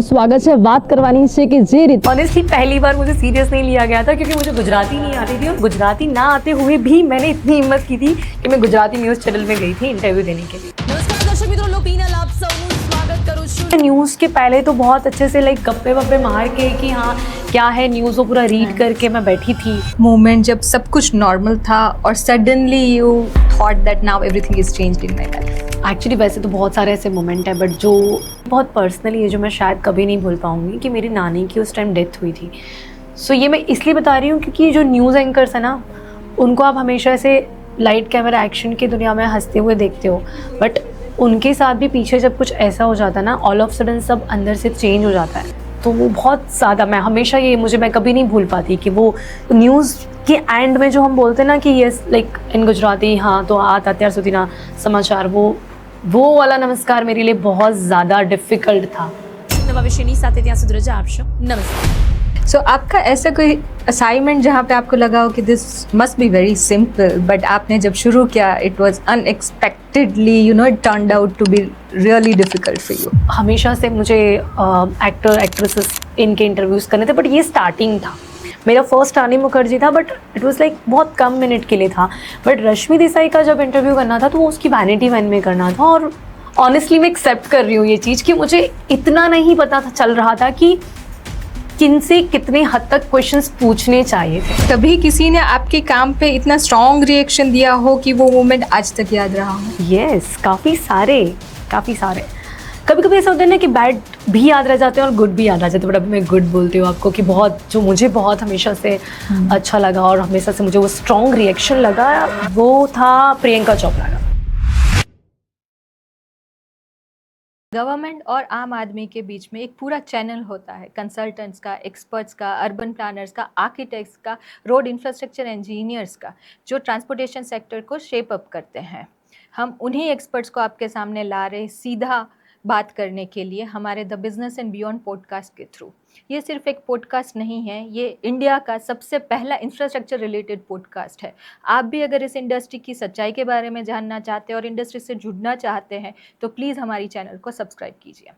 સ્વાગત છે વાત કરવાની છે કે જે રીતે ऑनेस्टली पहली बार मुझे सीरियस नहीं लिया गया था क्योंकि मुझे गुजराती नहीं आती थी और गुजराती ना आते हुए भी मैंने इतनी हिम्मत की थी कि मैं गुजराती न्यूज़ चैनल में गई थी इंटरव्यू देने के लिए। નમસ્કાર દર્શક મિત્રો, લોપીનલ આપ સૌનું સ્વાગત કરું છું। न्यूज़ के पहले तो बहुत अच्छे से लाइक गप्पे वप्पे मार के कि हाँ क्या है न्यूज़, वो पूरा रीड करके मैं बैठी थी। मोमेंट जब सब कुछ नॉर्मल था और suddenly you thought that now everything is changed in my life. Actually वैसे तो बहुत सारे ऐसे मोमेंट है बट जो बहुत पर्सनली है, जो मैं शायद कभी नहीं भूल पाऊँगी, कि मेरी नानी की उस टाइम डेथ हुई थी। सो ये मैं इसलिए बता रही हूँ क्योंकि जो न्यूज़ एंकर्स है ना, उनको आप हमेशा ऐसे लाइट कैमरा एक्शन की दुनिया में हंसते हुए देखते हो, बट उनके साथ भी पीछे जब कुछ ऐसा हो जाता है ना, ऑल ऑफ सडन सब अंदर से चेंज हो जाता है। तो वो बहुत ज़्यादा, मैं हमेशा ये मैं कभी नहीं भूल पाती कि वो न्यूज़ के एंड में जो हम बोलते हैं ना कि यस लाइक इन गुजराती, हाँ तो અત્યાર સુધીના સમાચાર, वो वाला नमस्कार मेरे लिए बहुत ज़्यादा डिफ़िकल्ट था। नवा विषयनी साथे ત્યાં સુધી રજા આપશો। नमस्कार। सो आपका ऐसा कोई असाइनमेंट जहाँ पे आपको लगा हो कि this must be very simple, but आपने जब शुरू किया it was unexpectedly it turned out to be really difficult for you? हमेशा से मुझे एक्टर एक्ट्रेसेस इनके इंटरव्यूज़ करने थे, बट ये स्टार्टिंग था। मेरा फर्स्ट रानी मुखर्जी था, बट इट वाज लाइक बहुत कम मिनट के लिए था। बट रश्मि देसाई का जब इंटरव्यू करना था तो वो उसकी वैनिटी वैन में करना था। और ऑनेस्टली मैं एक्सेप्ट कर रही हूँ ये चीज़ कि मुझे इतना नहीं पता था, चल रहा था कि किनसे कितने हद तक क्वेश्चंस पूछने चाहिए थे। कभी किसी ने आपके काम पे इतना स्ट्रॉन्ग रिएक्शन दिया हो कि वो मोमेंट आज तक याद रहा हो? यस, काफ़ी सारे। कभी कभी ऐसा होता है ना कि बैड भी याद रह जाते हैं और गुड भी याद रह जाते हैं, बट अभी मैं गुड बोलती हूँ आपको कि बहुत जो मुझे बहुत हमेशा से अच्छा लगा और हमेशा से मुझे वो स्ट्रॉन्ग रिएक्शन लगा, वो था प्रियंका चोपड़ा का। गवर्नमेंट और आम आदमी के बीच में एक पूरा चैनल होता है, कंसल्टेंट्स का, एक्सपर्ट्स का, अर्बन प्लानर्स का, आर्किटेक्ट्स का, रोड इंफ्रास्ट्रक्चर इंजीनियर्स का, जो ट्रांसपोर्टेशन सेक्टर को शेप अप करते हैं। हम उन्हीं एक्सपर्ट्स को आपके सामने ला रहे सीधा बात करने के लिए हमारे the business and beyond podcast के थ्रू। ये सिर्फ एक पॉडकास्ट नहीं है, ये इंडिया का सबसे पहला इंफ्रास्ट्रक्चर रिलेटेड पॉडकास्ट है। आप भी अगर इस इंडस्ट्री की सच्चाई के बारे में जानना चाहते हैं और इंडस्ट्री से जुड़ना चाहते हैं तो प्लीज़ हमारी चैनल को सब्सक्राइब कीजिए।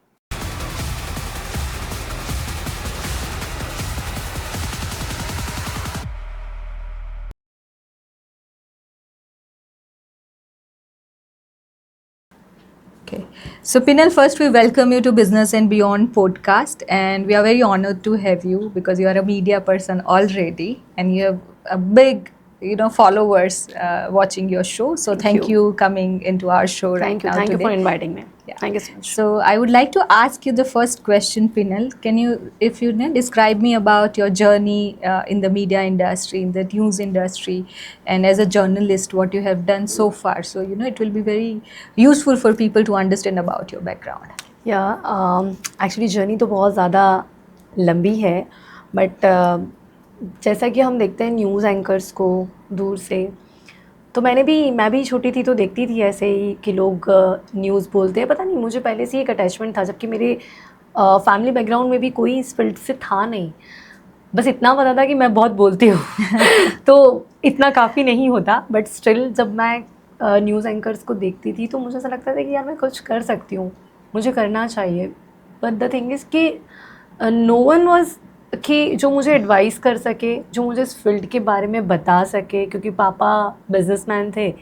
Okay. So Pinal, first we welcome you to Business and Beyond podcast, and we are very honored to have you because you are a media person already and you have a big followers watching your show. So thank you coming into our show right now. Thank you today. for inviting me. Yeah. Thank you so much. So I would like to ask you the first question, Pinal. Can you, if you describe me about your journey in the media industry, in the news industry, and as a journalist, what you have done so far? So it will be very useful for people to understand about your background. Actually journey तो बहुत ज़्यादा लंबी है, but जैसा कि हम देखते हैं न्यूज़ एंकर्स को दूर से, तो मैं भी छोटी थी तो देखती थी ऐसे ही कि लोग न्यूज़ बोलते हैं। पता नहीं, मुझे पहले से एक अटैचमेंट था, जबकि मेरे फैमिली बैकग्राउंड में भी कोई इस फील्ड से था नहीं। बस इतना पता था कि मैं बहुत बोलती हूँ तो इतना काफ़ी नहीं होता, बट स्टिल जब मैं न्यूज़ एंकर्स को देखती थी तो मुझे ऐसा लगता था कि यार मैं कुछ कर सकती हूँ, मुझे करना चाहिए। बट द थिंग इज़ कि नो वन वॉज कि जो मुझे एडवाइस कर सके, जो मुझे इस फील्ड के बारे में बता सके, क्योंकि पापा बिजनेसमैन थे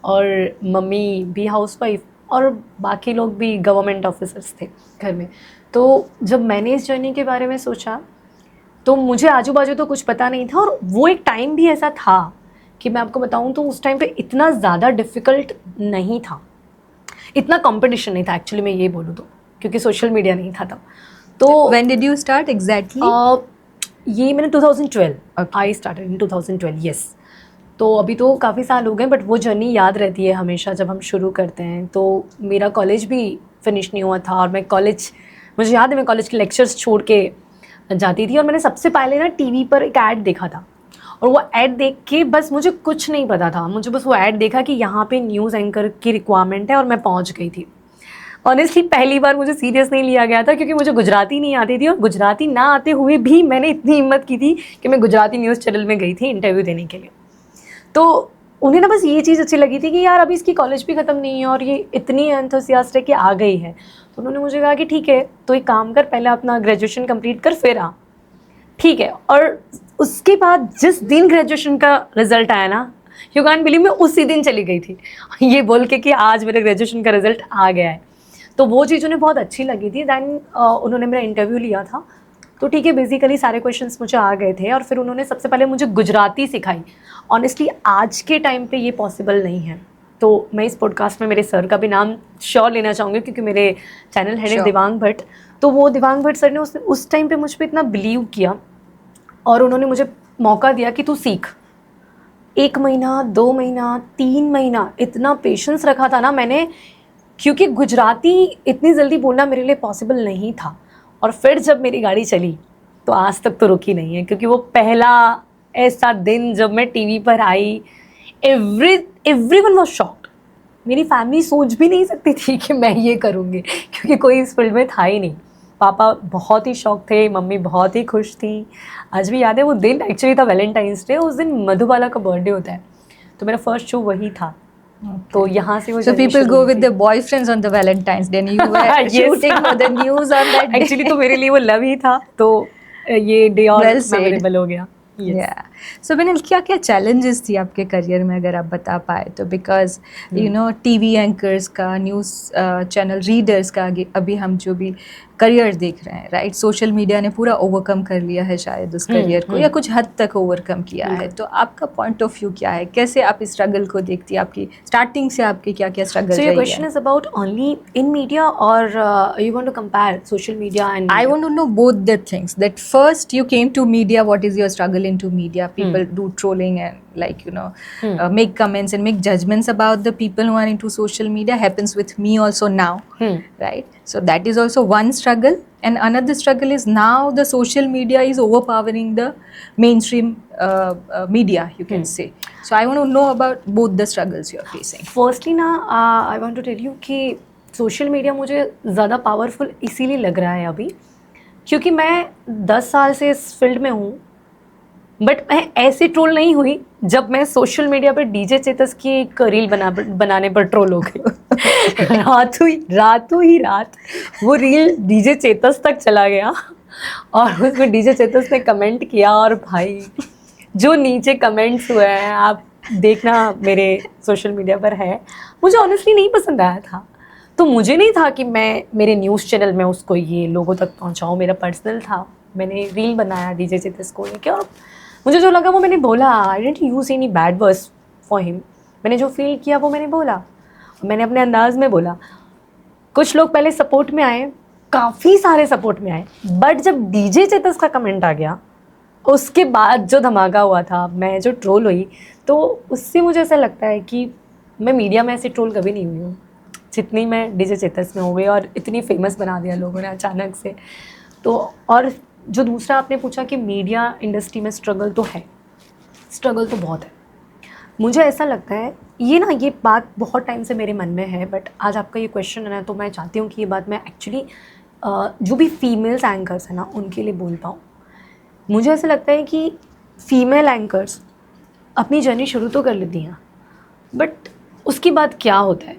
और मम्मी भी हाउसवाइफ और बाकी लोग भी गवर्नमेंट ऑफिसर्स थे घर में। तो जब मैंने इस जर्नी के बारे में सोचा तो मुझे आजू बाजू तो कुछ पता नहीं था, और वो एक टाइम भी ऐसा था कि मैं आपको बताऊं तो उस टाइम पे इतना ज़्यादा डिफ़िकल्ट नहीं था, इतना कंपटीशन नहीं था एक्चुअली, मैं ये बोलूँ तो, क्योंकि सोशल मीडिया नहीं था तब। तो When did you start exactly? ये मैंने 2012 आई स्टार्टेड इन 2012। यस, तो अभी तो काफ़ी साल हो गए, बट वो जर्नी याद रहती है हमेशा जब हम शुरू करते हैं। तो मेरा कॉलेज भी फिनिश नहीं हुआ था और मुझे याद है मैं कॉलेज के लेक्चर्स छोड़ के जाती थी, और मैंने सबसे पहले ना टीवी पर एक ऐड देखा था, और वो ऐड देख के बस मुझे कुछ नहीं पता था, मुझे बस वो ऐड देखा कि यहाँ पे न्यूज़ एंकर की रिक्वायरमेंट है, और मैं पहुँच गई थी। ऑनेस्टली पहली बार मुझे सीरियस नहीं लिया गया था क्योंकि मुझे गुजराती नहीं आती थी, और गुजराती ना आते हुए भी मैंने इतनी हिम्मत की थी कि मैं गुजराती न्यूज़ चैनल में गई थी इंटरव्यू देने के लिए। तो उन्हें ना बस ये चीज़ अच्छी लगी थी कि यार अभी इसकी कॉलेज भी ख़त्म नहीं है और ये इतनी एंथुसियास्ट है कि आ गई है। तो उन्होंने मुझे कहा कि ठीक है, तो एक काम कर, पहले अपना ग्रेजुएशन कंप्लीट कर फिर आ। ठीक है, और उसके बाद जिस दिन ग्रेजुएशन का रिजल्ट आया ना, यू कैन बिलीव, मैं उसी दिन चली गई थी ये बोल के कि आज मेरे ग्रेजुएशन का रिजल्ट आ गया है। तो वो चीज़ उन्हें बहुत अच्छी लगी थी। दैन उन्होंने मेरा इंटरव्यू लिया था, तो ठीक है, बेसिकली सारे क्वेश्चंस मुझे आ गए थे और फिर उन्होंने सबसे पहले मुझे गुजराती सिखाई। ऑनेस्टली आज के टाइम पे ये पॉसिबल नहीं है, तो मैं इस पॉडकास्ट में मेरे सर का भी नाम श्योर लेना चाहूँगी, क्योंकि मेरे चैनल हेड है दिवांग भट्ट। तो वो दिवांग भट्ट सर ने उस टाइम पे मुझ पर इतना बिलीव किया और उन्होंने मुझे मौका दिया कि तू सीख। 1 महीना, 2 महीना, 3 महीना इतना पेशेंस रखा था ना मैंने, क्योंकि गुजराती इतनी जल्दी बोलना मेरे लिए पॉसिबल नहीं था। और फिर जब मेरी गाड़ी चली तो आज तक तो रुकी नहीं है, क्योंकि वो पहला ऐसा दिन जब मैं टीवी पर आई, एवरीवन वाज शॉक्ड। मेरी फैमिली सोच भी नहीं सकती थी कि मैं ये करूँगी, क्योंकि कोई इस फील्ड में था ही नहीं। पापा बहुत ही शौक थे, मम्मी बहुत ही खुश थी। आज भी याद है वो दिन, एक्चुअली था वैलेंटाइंस डे, उस दिन मधुबाला का बर्थडे होता है, तो मेरा फर्स्ट शो वही था। तो यहाँ से वो So people go with their boyfriends on the Valentine's Day and you were Yes. shooting for the news on that day. Actually तो मेरे लिए वो लव ही था, तो ये डे और Well said. मेमोरेबल हो गया। Yeah. So Vinil, क्या क्या challenges थी आपके करियर में, अगर आप बता पाए तो? Because you know TV anchors का, न्यूज़ चैनल रीडर्स का अभी हम जो भी करियर देख रहे हैं, राइट, सोशल मीडिया ने पूरा ओवरकम कर लिया है शायद उस करियर को, या कुछ हद तक ओवरकम किया है। तो आपका पॉइंट ऑफ व्यू क्या है, कैसे आप इस स्ट्रगल को देखती है? आपकी स्टार्टिंग से आपकी क्या क्या स्ट्रगल So रही your है? question is about only in media or you want to compare social media and I want to know both the things. That first you came to media, what is your struggle into media? People do trolling and like, you know, make comments and make judgments about the people who are into social media. Happens with me also now, right? So that is also one struggle. And another struggle is now the social media is overpowering the mainstream media, you can say. So I want to know about both the struggles you are facing. Firstly ना I want to tell you कि social media मुझे ज़्यादा powerful इसीलिए लग रहा है अभी, क्योंकि मैं 10 साल से इस फील्ड में हूँ, बट मैं ऐसे ट्रोल नहीं हुई जब मैं सोशल मीडिया पर डीजे चेतस की एक रील बनाने पर ट्रोल हो गई। रातों ही रात वो रील डीजे चेतस तक चला गया और उसमें डीजे चेतस ने कमेंट किया, और भाई जो नीचे कमेंट्स हुए हैं आप देखना, मेरे सोशल मीडिया पर है, मुझे ऑनेस्टली नहीं पसंद आया था। तो मुझे नहीं था कि मैं मेरे न्यूज़ चैनल में उसको ये लोगों तक पहुंचाऊं, मेरा पर्सनल था। मैंने रील बनाया डीजे चेतस को लेके और मुझे जो लगा वो मैंने बोला। I didn't use any bad words for him. मैंने जो फील किया वो मैंने बोला, मैंने अपने अंदाज में बोला। कुछ लोग पहले सपोर्ट में आए, काफ़ी सारे सपोर्ट में आए, बट जब डीजे चेतस का कमेंट आ गया उसके बाद जो धमाका हुआ था, मैं जो ट्रोल हुई, तो उससे मुझे ऐसा लगता है कि मैं मीडिया में ऐसे ट्रोल कभी नहीं हुई हूँ जितनी मैं डीजे चेतस में हो गई, और इतनी फेमस बना दिया लोगों ने अचानक से। तो और जो दूसरा आपने पूछा कि मीडिया इंडस्ट्री में स्ट्रगल, तो है, स्ट्रगल तो बहुत है। मुझे ऐसा लगता है ये ना, ये बात बहुत टाइम से मेरे मन में है, बट आज आपका ये क्वेश्चन है ना, तो मैं चाहती हूँ कि ये बात मैं एक्चुअली जो भी फीमेल्स एंकर्स हैं ना उनके लिए बोल पाऊँ। मुझे ऐसा लगता है कि फ़ीमेल एंकर्स अपनी जर्नी शुरू तो कर लेती हैं, बट उसके बाद क्या होता है,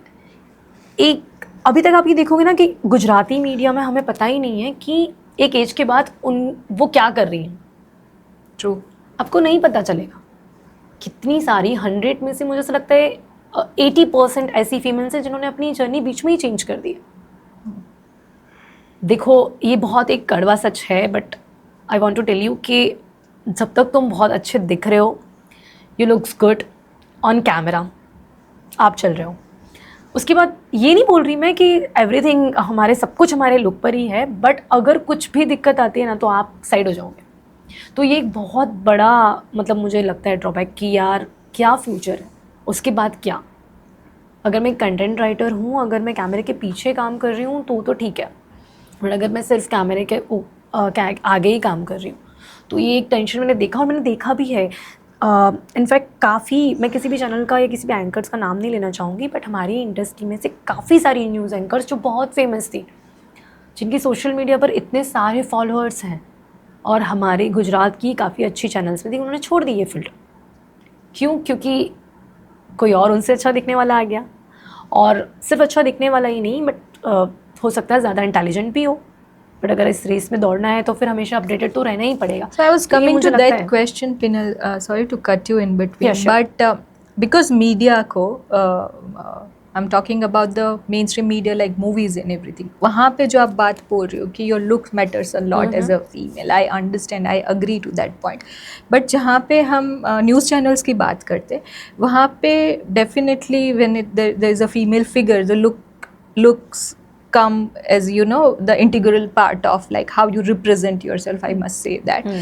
एक अभी तक आप ये देखोगे ना कि गुजराती मीडिया में हमें पता ही नहीं है कि एक एज के बाद वो क्या कर रही हैं। ट्रू, आपको नहीं पता चलेगा। कितनी सारी 100 में से मुझे ऐसा लगता है 80% ऐसी फीमेल्स हैं जिन्होंने अपनी जर्नी बीच में ही चेंज कर दी है। देखो ये बहुत एक कड़वा सच है, but I want to tell you कि जब तक तुम बहुत अच्छे दिख रहे हो, you looks good on camera, आप चल रहे हो, उसके बाद ये नहीं बोल रही मैं कि एवरीथिंग हमारे सब कुछ हमारे लुक पर ही है, बट अगर कुछ भी दिक्कत आती है ना तो आप साइड हो जाओगे। तो ये एक बहुत बड़ा मतलब मुझे लगता है ड्रॉबैक कि यार क्या फ्यूचर है, उसके बाद क्या। अगर मैं कंटेंट राइटर हूँ, अगर मैं कैमरे के पीछे काम कर रही हूँ तो ठीक है, बट अगर मैं सिर्फ कैमरे के आगे ही काम कर रही हूँ तो ये एक टेंशन मैंने देखा, और मैंने देखा भी है। इनफैक्ट काफ़ी, मैं किसी भी चैनल का या किसी भी एंकर्स का नाम नहीं लेना चाहूँगी, बट हमारी इंडस्ट्री में से काफ़ी सारी न्यूज़ एंकर्स जो बहुत फेमस थी, जिनकी सोशल मीडिया पर इतने सारे फॉलोअर्स हैं, और हमारे गुजरात की काफ़ी अच्छी चैनल्स में थी, उन्होंने छोड़ दी ये फील्ड। क्यों? क्योंकि कोई और उनसे अच्छा दिखने वाला आ गया, और सिर्फ अच्छा दिखने वाला ही नहीं बट हो सकता है ज़्यादा इंटेलिजेंट भी हो, बट अगर इस रेस में दौड़ना है तो फिर हमेशा अपडेटेड तो रहना ही पड़ेगा. So I was तो ये coming मुझे to लगता that है. question, Pinal. Sorry to cut you in between, Yeah, sure. but because media को I'm talking about the mainstream media like movies and everything. वहाँ पे जो आप बात बोल रहे हो कि your look matters a lot as a female. I understand, I agree to that point. But जहाँ पे हम news channels की बात करते, वहाँ पे definitely when there is a female figure, the looks come as the integral part of like how you represent yourself. I must say that.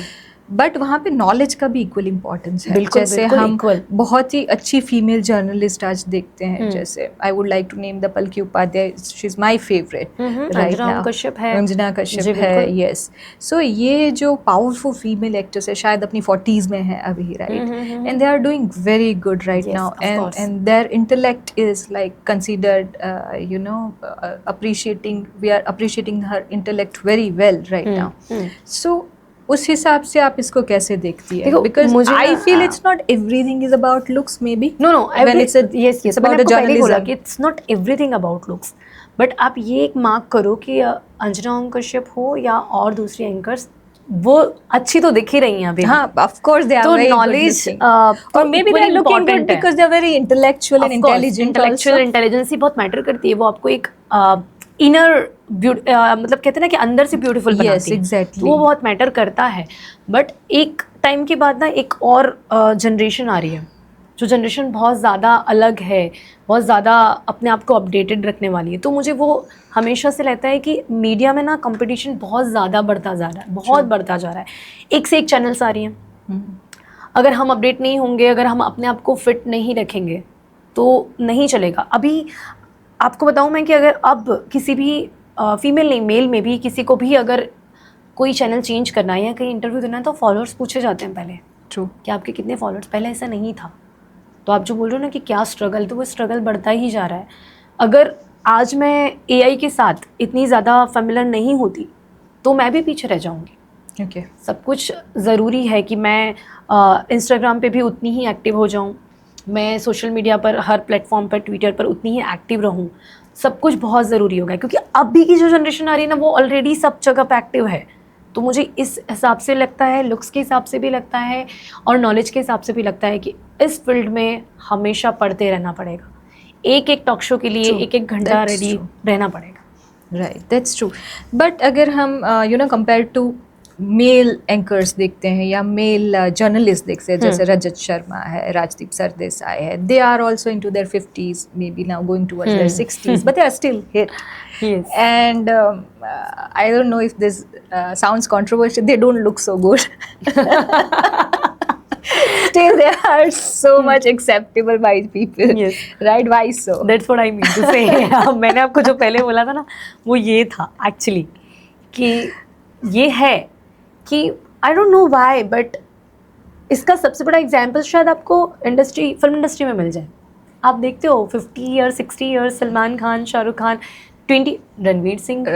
But वहाँ पे नॉलेज का भी इक्वल इम्पोर्टेंस है. बिल्कुल, जैसे बिल्कुल हम equal. बहुत ही अच्छी फीमेल जर्नलिस्ट आज देखते हैं. जैसे I would like to name the Palki Upadhyay, she is my favourite right now. Kashyap है, अंजना कश्यप जी, है. बिल्कुल. यस. सो ये जो पावरफुल फीमेल एक्टर्स है, शायद अपनी 40s में है अभी, right, and they are doing very good right Yes, now, of course. And their intellect is like considered we are appreciating her intellect very well right now. So उस हिसाब से आप इसको कैसे देखती है? देखो, बिकॉज मुझे आई ना, feel it's not everything is about looks maybe. No when it's a yes about मैंने a आपको पहले ही बोला journalism. कि it's not everything about looks, but आप ये एक मार्क करो कि अंजना ओम कश्यप हो या और दूसरी एंकर्स, वो अच्छी तो दिख ही रही हैं अभी. हाँ, of course they are तो very good knowledge, looking. Or maybe they're looking good because they're very intellectual and intelligent intellectual also. Intelligency बहुत मैटर करती है. वो आपको एक इनर मतलब कहते हैं ना कि अंदर से ब्यूटीफुल Yes, बनाती है. exactly. तो वो बहुत मैटर करता है. बट एक टाइम के बाद ना एक और जनरेशन आ रही है, जो जनरेशन बहुत ज़्यादा अलग है, बहुत ज़्यादा अपने आप को अपडेटेड रखने वाली है. तो मुझे वो हमेशा से लगता है कि मीडिया में ना कंपटीशन बहुत ज़्यादा बढ़ता जा रहा है, बहुत बढ़ता जा रहा है. एक से एक चैनल्स आ रही हैं. अगर हम अपडेट नहीं होंगे, अगर हम अपने आप को फिट नहीं रखेंगे तो नहीं चलेगा. अभी आपको बताऊं मैं कि अगर अब किसी भी फीमेल नहीं, मेल में भी किसी को भी अगर कोई चैनल चेंज करना है या कहीं इंटरव्यू देना है तो फॉलोअर्स पूछे जाते हैं पहले. True. कि आपके कितने फॉलोअर्स. पहले ऐसा नहीं था. तो आप जो बोल रहे हो ना कि क्या स्ट्रगल, तो वो स्ट्रगल बढ़ता ही जा रहा है. अगर आज मैं एआई के साथ इतनी ज़्यादा फेमिलियर नहीं होती तो मैं भी पीछे रह जाऊंगी. Okay. सब कुछ ज़रूरी है कि मैं इंस्टाग्राम पे भी उतनी ही एक्टिव हो जाऊं, मैं सोशल मीडिया पर हर प्लेटफॉर्म पर, ट्विटर पर उतनी ही एक्टिव रहूं. सब कुछ बहुत ज़रूरी होगा क्योंकि अभी की जो जनरेशन आ रही है ना वो ऑलरेडी सब जगह पे एक्टिव है. तो मुझे इस हिसाब से लगता है, लुक्स के हिसाब से भी लगता है और नॉलेज के हिसाब से भी लगता है कि इस फील्ड में हमेशा पढ़ते रहना पड़ेगा. एक एक टॉक शो के लिए True. एक एक घंटा That's रेडी true. रहना पड़ेगा. Right, that's true. बट अगर हम कंपेयर टू मेल एंकर्स देखते हैं या मेल जर्नलिस्ट देखते हैं, जैसे रजत शर्मा है, राजदीप सरदेसाई है, they are also into their 50s, maybe now going towards their 60s, but they are still hit. Yes. And I don't know if this sounds controversial, they don't look so good. Still they are so much acceptable by people. Yes. Right, why so? That's what I mean to say. मैंने आपको जो पहले बोला था ना वो ये था एक्चुअली कि ये है कि I don't know why, but इसका सबसे बड़ा एग्जांपल शायद आपको फिल्म इंडस्ट्री में मिल जाए. आप देखते हो 50 ईयर्स 60 ईयर्स सलमान खान, शाहरुख खान, 20 रणवीर सिंह,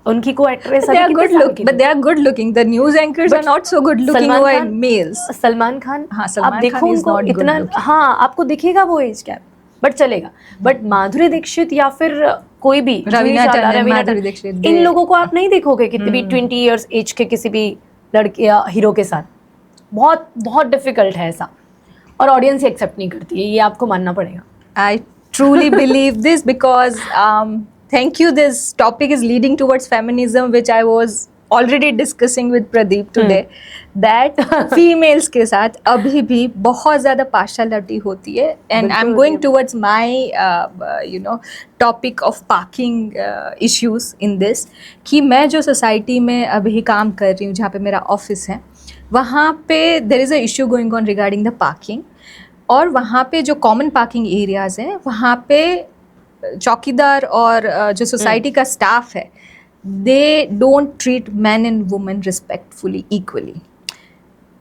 उनकी को actress They are good look, but they are good looking. The news anchors are not so good looking who are males. Salman Khan, हाँ, आप सलमान देखो खान is उनको not good इतना, looking. हाँ आपको दिखेगा वो एज गैप, बट चलेगा. बट माधुरी दीक्षित या फिर कोई भी रवीना जूही चावला, टंडन, रवीना माधुरी टंडन, दीक्षित, इन लोगों को आप नहीं देखोगे कितने भी 20 ईयर्स एज के किसी भी लड़के या हीरो के साथ. बहुत बहुत डिफिकल्ट है ऐसा, और ऑडियंस ही एक्सेप्ट नहीं करती है, ये आपको मानना पड़ेगा. I truly believe this because thank you. This topic is leading towards feminism, which I was already discussing with Pradeep today. That females के साथ अभी भी बहुत ज़्यादा partiality होती है, and I'm going towards my topic of parking issues in this. कि मैं जो society में अभी काम कर रही हूँ, जहाँ पे मेरा ऑफिस है, वहाँ पे there is a issue going on regarding the parking. और वहाँ पे जो कॉमन पार्किंग एरियाज़ हैं वहाँ पे चौकीदार और जो सोसाइटी का स्टाफ है, they don't treat man and women respectfully equally.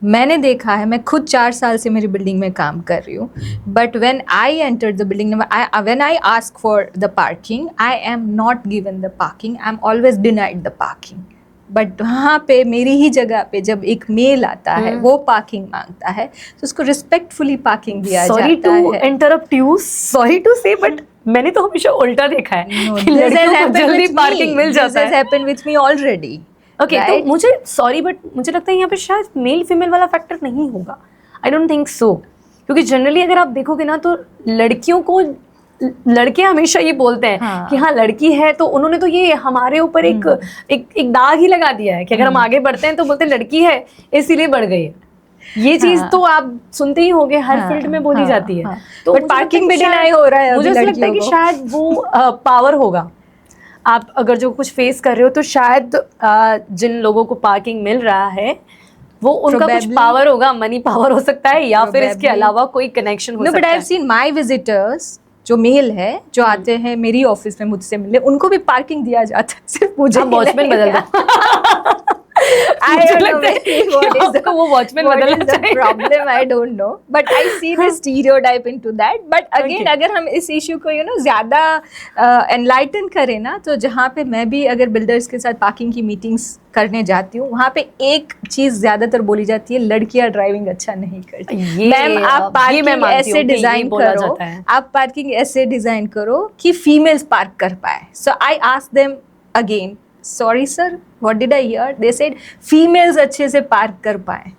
मैंने देखा है, मैं खुद 4 साल से मेरी बिल्डिंग में काम कर रही हूँ, but when I enter the building, when I ask for the parking, I am not given the parking, I am always denied the parking. But वहाँ पे मेरी ही जगह पे जब एक मेल आता है वो पार्किंग मांगता है तो उसको रिस्पेक्टफुली पार्किंग दिया सॉरी जाता टू है। इंटरप्ट यू, सॉरी टू से, बट मैंने तो हमेशा उल्टा देखा है No, कि this has लड़कियों को happened जल्दी with me. Parking mill This जाता has है। happened with me already. Okay right? तो मुझे सॉरी बट मुझे लगता है यहाँ पे शायद मेल फीमेल वाला फैक्टर नहीं होगा। आई डोंट थिंक सो, क्योंकि जनरली अगर आप देखोगे ना तो लड़कियों को, लड़के हमेशा ये बोलते हैं हाँ। कि हाँ लड़की है, तो उन्होंने तो ये हमारे ऊपर एक दाग ही लगा दिया है कि अगर हम आगे बढ़ते हैं तो बोलते हैं लड़की है इसीलिए बढ़ गई है। ये चीज हाँ। तो आप सुनते ही होंगे, हर हाँ, फील्ड में बोली हाँ, जाती है। हाँ। तो But मुझे लगता है parking कि भी शायद- deny हो रहा है मुझे अभी ऐसा लगता है कि लड़कियों को। शायद वो पावर होगा। आप अगर जो कुछ फेस कर रहे हो तो शायद जिन लोगों को पार्किंग मिल रहा है वो उनका कुछ Probably. पावर होगा, मनी पावर हो सकता है या फिर इसके Probably. अलावा कोई कनेक्शन हो No, but सकता I've है। seen my visitors जो मेल है जो आते हैं मेरी ऑफिस में मुझसे मिलने, उनको भी पार्किंग दिया जाता है, सिर्फ मुझे आप वॉचमैन बदल दो। I मुझे don't know लगता है maybe कि what is आपको वो वॉचमैन what बदलना is the चाहिए। problem, I don't know, but I see the stereotype into that. But again, Okay. अगर हम इस इशू को ज़्यादा एनलाइटन करें ना, तो जहाँ पे मैं भी अगर बिल्डर्स के साथ पार्किंग की मीटिंग्स करने जाती हूँ, वहाँ पे एक चीज़ ज़्यादातर बोली जाती है, लड़कियाँ ड्राइविंग अच्छा नहीं करती। ये मैम आप मैं पार्किंग मानती हूँ ऐसे कि ये डिज़ाइन बोला करो, जाता है। आप पार्किंग ऐसे डिज़ाइन करो कि फीमेल्स पार्क कर पाए। So I ask them again, sorry sir, what did I hear? They said females अच्छे से पार्क कर पाए।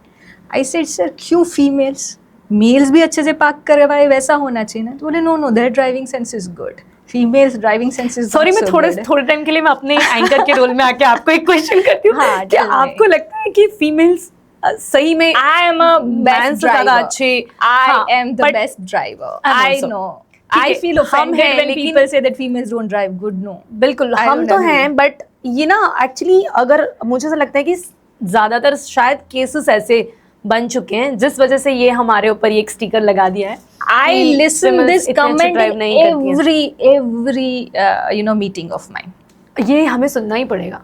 आई सेड सर क्यों फीमेल्स, मेल्स भी अच्छे से पार्क कर पाए वैसा होना चाहिए ना। तो बोले no no, their driving sense is good, females driving sense is sorry मैं थोड़े टाइम के लिए मैं अपने एंकर के रोल में आके आपको एक क्वेश्चन करती हूँ। हाँ, क्या tell me. आपको लगता है कि फीमेल्स सही में I am a man best से ज्यादा ड्राइवर, अच्छे? आई हाँ, am the but best driver, I'm I also. No. ठीक I है, feel हम offended हैं, when लेकिन- people say that females don't drive good. No, बिल्कुल I हम don't तो agree. हैं, बट ये ना एक्चुअली अगर मुझे ऐसा लगता है कि ज्यादातर शायद केसेस ऐसे बन चुके हैं जिस वजह से ये हमारे ऊपर ये एक स्टिकर लगा दिया है। I कि listen females this इतने अच्छे comment drive in नहीं करती हैं। every meeting of mine. ये हमें सुनना ही पड़ेगा,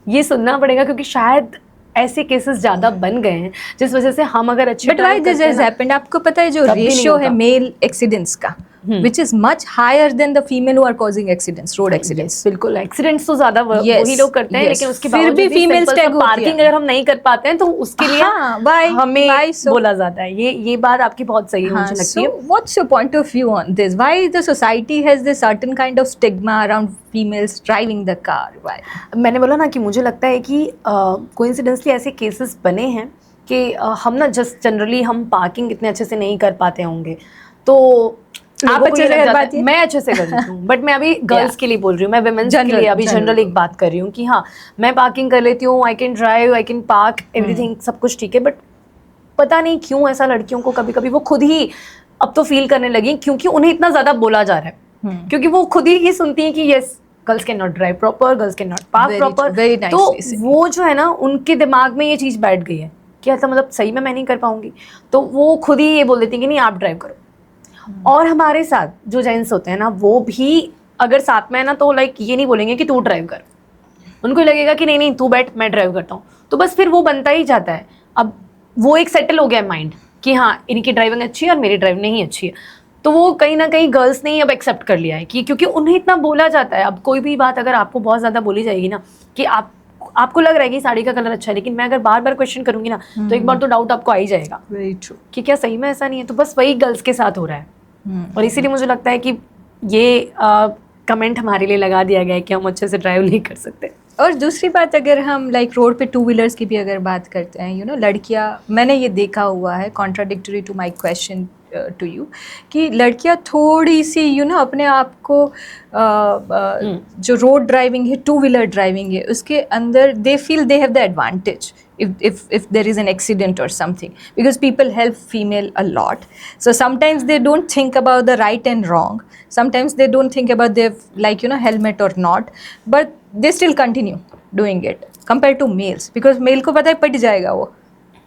ये सुनना पड़ेगा, क्योंकि शायद ऐसे केसेस ज्यादा बन गए हैं जिस वजह से हम अगर अच्छे But why drive this करते हैं has ना, happened? आपको पता है जो तब भी नहीं रेशियो है होता। मेल एक्सीडेंट्स का, which is much higher than the female who are causing accidents, road accidents. Yes, बिल्कुल एक्सीडेंट्स तो ज्यादा Yes, वही लोग करते हैं, yes. लेकिन उसके फिर बावजूद भी female simple सा tag होती है। पार्किंग अगर हम नहीं कर पाते हैं तो उसके लिए हाँ, why? हमें Why so? बोला जाता है। ये बात आपकी बहुत सही है, हाँ, मुझे लगती so है। what's your point of view on this? Why the society has this certain kind of stigma around females driving the car? Why? मैंने बोला ना कि मुझे लगता है कि कोइंसिडेंसली ऐसे केसेस बने हैं कि हम ना जस्ट जनरली हम पार्किंग इतने अच्छे से नहीं कर पाते होंगे, तो लोगों को अच्छे ये से लग कर जाता है- पाती हैं? मैं अच्छे से कर लेती हूँ, बट मैं अभी गर्ल्स के लिए बोल रही हूँ, मैं वुमेन्स के General, लिए अभी general. जनरल एक बात कर रही हूँ कि हाँ मैं पार्किंग कर लेती हूँ, I can drive, I can park, everything सब कुछ ठीक है, बट पता नहीं क्यों ऐसा लड़कियों को कभी कभी वो खुद ही अब तो फील करने लगी, क्योंकि उन्हें इतना ज्यादा बोला जा रहा है, क्योंकि वो खुद ही ये सुनती हैं कि yes girls can not drive proper, girls can not park Very proper, true, very तो nicely said. वो जो है ना उनके दिमाग में ये चीज़ बैठ गई है कि ऐसा मतलब सही में मैं नहीं कर पाऊंगी, तो वो खुद ही ये बोल देती हैं कि नहीं आप ड्राइव करो। और हमारे साथ जो जेंट्स होते हैं ना वो भी अगर साथ में है ना तो लाइक ये नहीं बोलेंगे कि तू ड्राइव कर, उनको लगेगा कि नहीं नहीं तू बैठ मैं ड्राइव करता हूँ, तो बस फिर वो बनता ही जाता है। अब वो एक सेटल हो गया है माइंड कि हाँ इनकी ड्राइविंग अच्छी है और मेरी ड्राइविंग नहीं अच्छी है, तो वो कहीं ना कहीं गर्ल्स ने ही अब एक्सेप्ट कर लिया है कि क्योंकि उन्हें इतना बोला जाता है। अब कोई भी बात अगर आपको बहुत ज़्यादा बोली जाएगी ना कि आपको लग रहा है कि साड़ी का कलर अच्छा है, लेकिन मैं अगर बार बार क्वेश्चन करूंगी ना तो एक बार तो डाउट आपको आ ही जाएगा Very true. कि क्या सही में ऐसा नहीं है। तो बस वही गर्ल्स के साथ हो रहा है और इसीलिए मुझे लगता है कि ये कमेंट हमारे लिए लगा दिया गया है कि हम अच्छे से ड्राइव नहीं कर सकते। और दूसरी बात अगर हम लाइक रोड पे टू व्हीलर्स की भी अगर बात करते हैं, लड़कियां, मैंने ये देखा हुआ है contradictory to my question to you, कि लड़कियां थोड़ी सी अपने आप को जो रोड ड्राइविंग है, टू व्हीलर ड्राइविंग है, उसके अंदर they feel they have the advantage if there is an accident or something, because people help female a lot, so sometimes they don't think about the right and wrong, sometimes they don't think about their helmet or not, but they still continue doing it compared to males, because male को पता है पट जाएगा वो,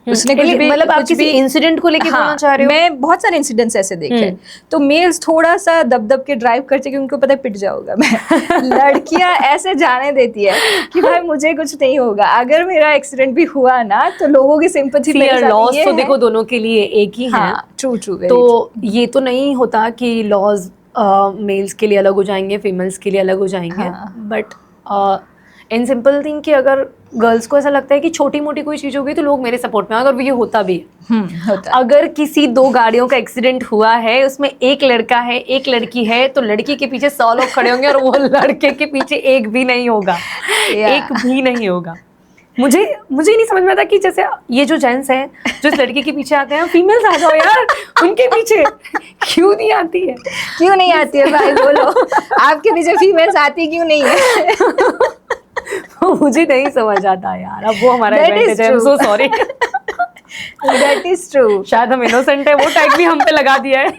उसने कुछ भी मतलब आप किसी इंसिडेंट को लेके बोलना चाह रहे हो? मैं बहुत सारे इंसिडेंट्स ऐसे देखे हैं, तो मेल्स थोड़ा सा दब के ड्राइव करते क्योंकि उनको पता है पिट जाऊंगा मैं लड़कियां ऐसे जाने देती है कि भाई मुझे कुछ नहीं होगा, अगर मेरा एक्सीडेंट भी हुआ ना तो लोगों की सिंपैथी मेरे साथ लॉज ये तो है। देखो दोनों के लिए एक ही है। ट्रू तो ये तो नहीं होता कि लॉज मेल्स के लिए अलग हो जाएंगे, फीमेल्स के लिए अलग हो जाएंगे, बट इन सिंपल थिंग कि अगर गर्ल्स को ऐसा लगता है कि छोटी मोटी कोई चीज़ हो गई तो लोग मेरे सपोर्ट में आए, और ये होता भी है। होता है। अगर किसी 2 गाड़ियों का एक्सीडेंट हुआ है, उसमें एक लड़का है एक लड़की है, तो लड़की के पीछे 100 लोग खड़े होंगे और वो लड़के के पीछे एक भी नहीं होगा, एक भी नहीं होगा। मुझे ही नहीं समझ में आता कि जैसे ये जो जेंट्स हैं जो इस लड़की के पीछे आते हैं, फीमेल्स आ जाओ यार उनके पीछे, क्यों नहीं आती है? क्यों नहीं आती है भाई, बोलो आपके पीछे फीमेल्स आती क्यों नहीं है? मुझे नहीं समझ आता यार, अब वो हमारा That is एडवांटेज है, I am so true. Sorry. That is true. शायद हम इनोसेंट है, वो टैग भी हम पे लगा दिया है।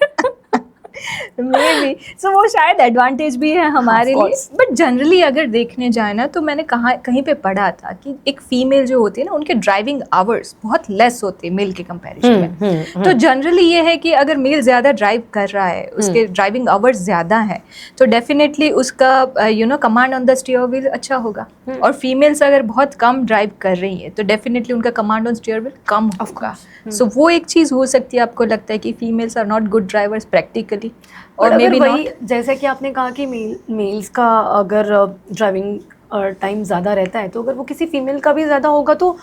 मे बी सो वो शायद एडवांटेज भी है हमारे Of लिए। course. बट जनरली अगर देखने जाए ना, तो मैंने कहीं पे पढ़ा था कि एक फीमेल जो होती है ना, उनके ड्राइविंग आवर्स बहुत लेस होते हैं मेल के कंपैरिजन में। तो जनरली ये है कि अगर मेल ज़्यादा ड्राइव कर रहा है, उसके ड्राइविंग आवर्स ज़्यादा है, तो डेफिनेटली उसका command on the steer wheel अच्छा होगा। और फीमेल्स अगर बहुत कम ड्राइव कर रही है, तो डेफिनेटली उनका कमांड ऑन स्टीयर व्हील कम होगा। सो वो एक चीज़ हो सकती है, आपको लगता है कि females are not good drivers practically, और और मे बी वही नॉट। जैसे कि आपने कहा कि मेल्स का अगर ड्राइविंग टाइम ज़्यादा रहता है, तो अगर वो किसी फीमेल का भी ज़्यादा होगा तो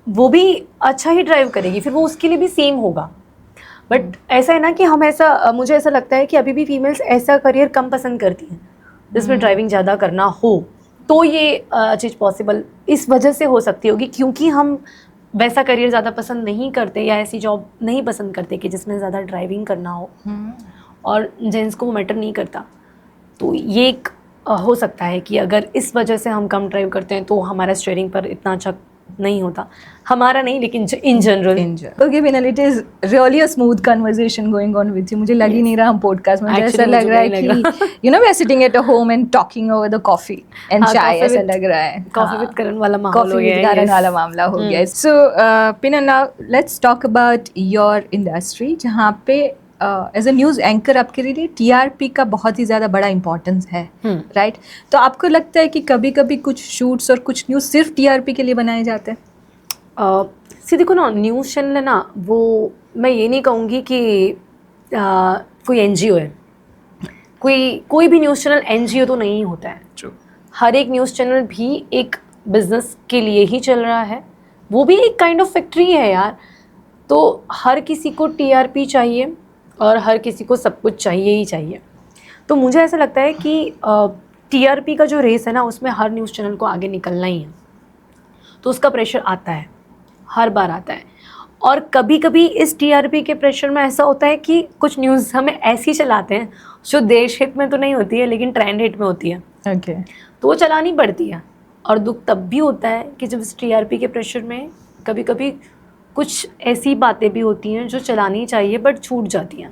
वो भी अच्छा ही ड्राइव करेगी, फिर वो उसके लिए भी सेम होगा। बट ऐसा है ना कि हम ऐसा मुझे ऐसा लगता है कि अभी भी फीमेल्स ऐसा करियर कम पसंद करती हैं जिसमें ड्राइविंग ज़्यादा करना हो, तो ये चीज़ पॉसिबल इस वजह से हो सकती होगी क्योंकि हम वैसा करियर ज़्यादा पसंद नहीं करते या ऐसी जॉब नहीं पसंद करते कि जिसमें ज़्यादा ड्राइविंग करना हो, और जेंट्स को वो मैटर नहीं करता। तो ये एक हो सकता है कि अगर इस वजह से हम कम ड्राइव करते हैं तो हमारा स्टीयरिंग पर इतना अच्छा नहीं होता, हमारा नहीं लेकिन in general. Okay Vinal, it is really a smooth conversation going on with you. मुझे लग ही नहीं रहा हम पॉडकास्ट में, मुझे ऐसा Actually, लग रहा है मुझे नहीं कि we are sitting at a home and talking over the coffee and chai, ऐसा लग रहा है। कॉफी विद करण वाला माहौल हो कॉफी गया विद है, करण yes. वाला मामला हो गया है। सो पिना, now let's talk about your industry, जहाँ पे एज अ न्यूज़ एंकर आपके लिए टीआरपी का बहुत ही ज़्यादा बड़ा इंपॉर्टेंस है, राइट? तो आपको लगता है कि कभी कभी कुछ शूट्स और कुछ न्यूज़ सिर्फ टीआरपी के लिए बनाए जाते हैं? देखो ना, न्यूज़ चैनल है ना, वो मैं ये नहीं कहूँगी कि कोई एनजीओ है, कोई भी न्यूज़ चैनल एनजीओ तो नहीं होता है। True. हर एक न्यूज़ चैनल भी एक बिजनेस के लिए ही चल रहा है, वो भी एक काइंड ऑफ फैक्ट्री है यार। तो हर किसी को टीआरपी चाहिए और हर किसी को सब कुछ चाहिए ही चाहिए। तो मुझे ऐसा लगता है कि टीआरपी का जो रेस है ना, उसमें हर न्यूज़ चैनल को आगे निकलना ही है, तो उसका प्रेशर आता है, हर बार आता है। और कभी कभी इस टीआरपी के प्रेशर में ऐसा होता है कि कुछ न्यूज़ हमें ऐसी चलाते हैं जो देश हित में तो नहीं होती है लेकिन ट्रेंड हिट में होती है, ओके। तो वो चलानी पड़ती है। और दुख तब भी होता है कि जब इस टीआरपी के प्रेशर में कभी कभी कुछ ऐसी बातें भी होती हैं जो चलानी चाहिए बट छूट जाती हैं,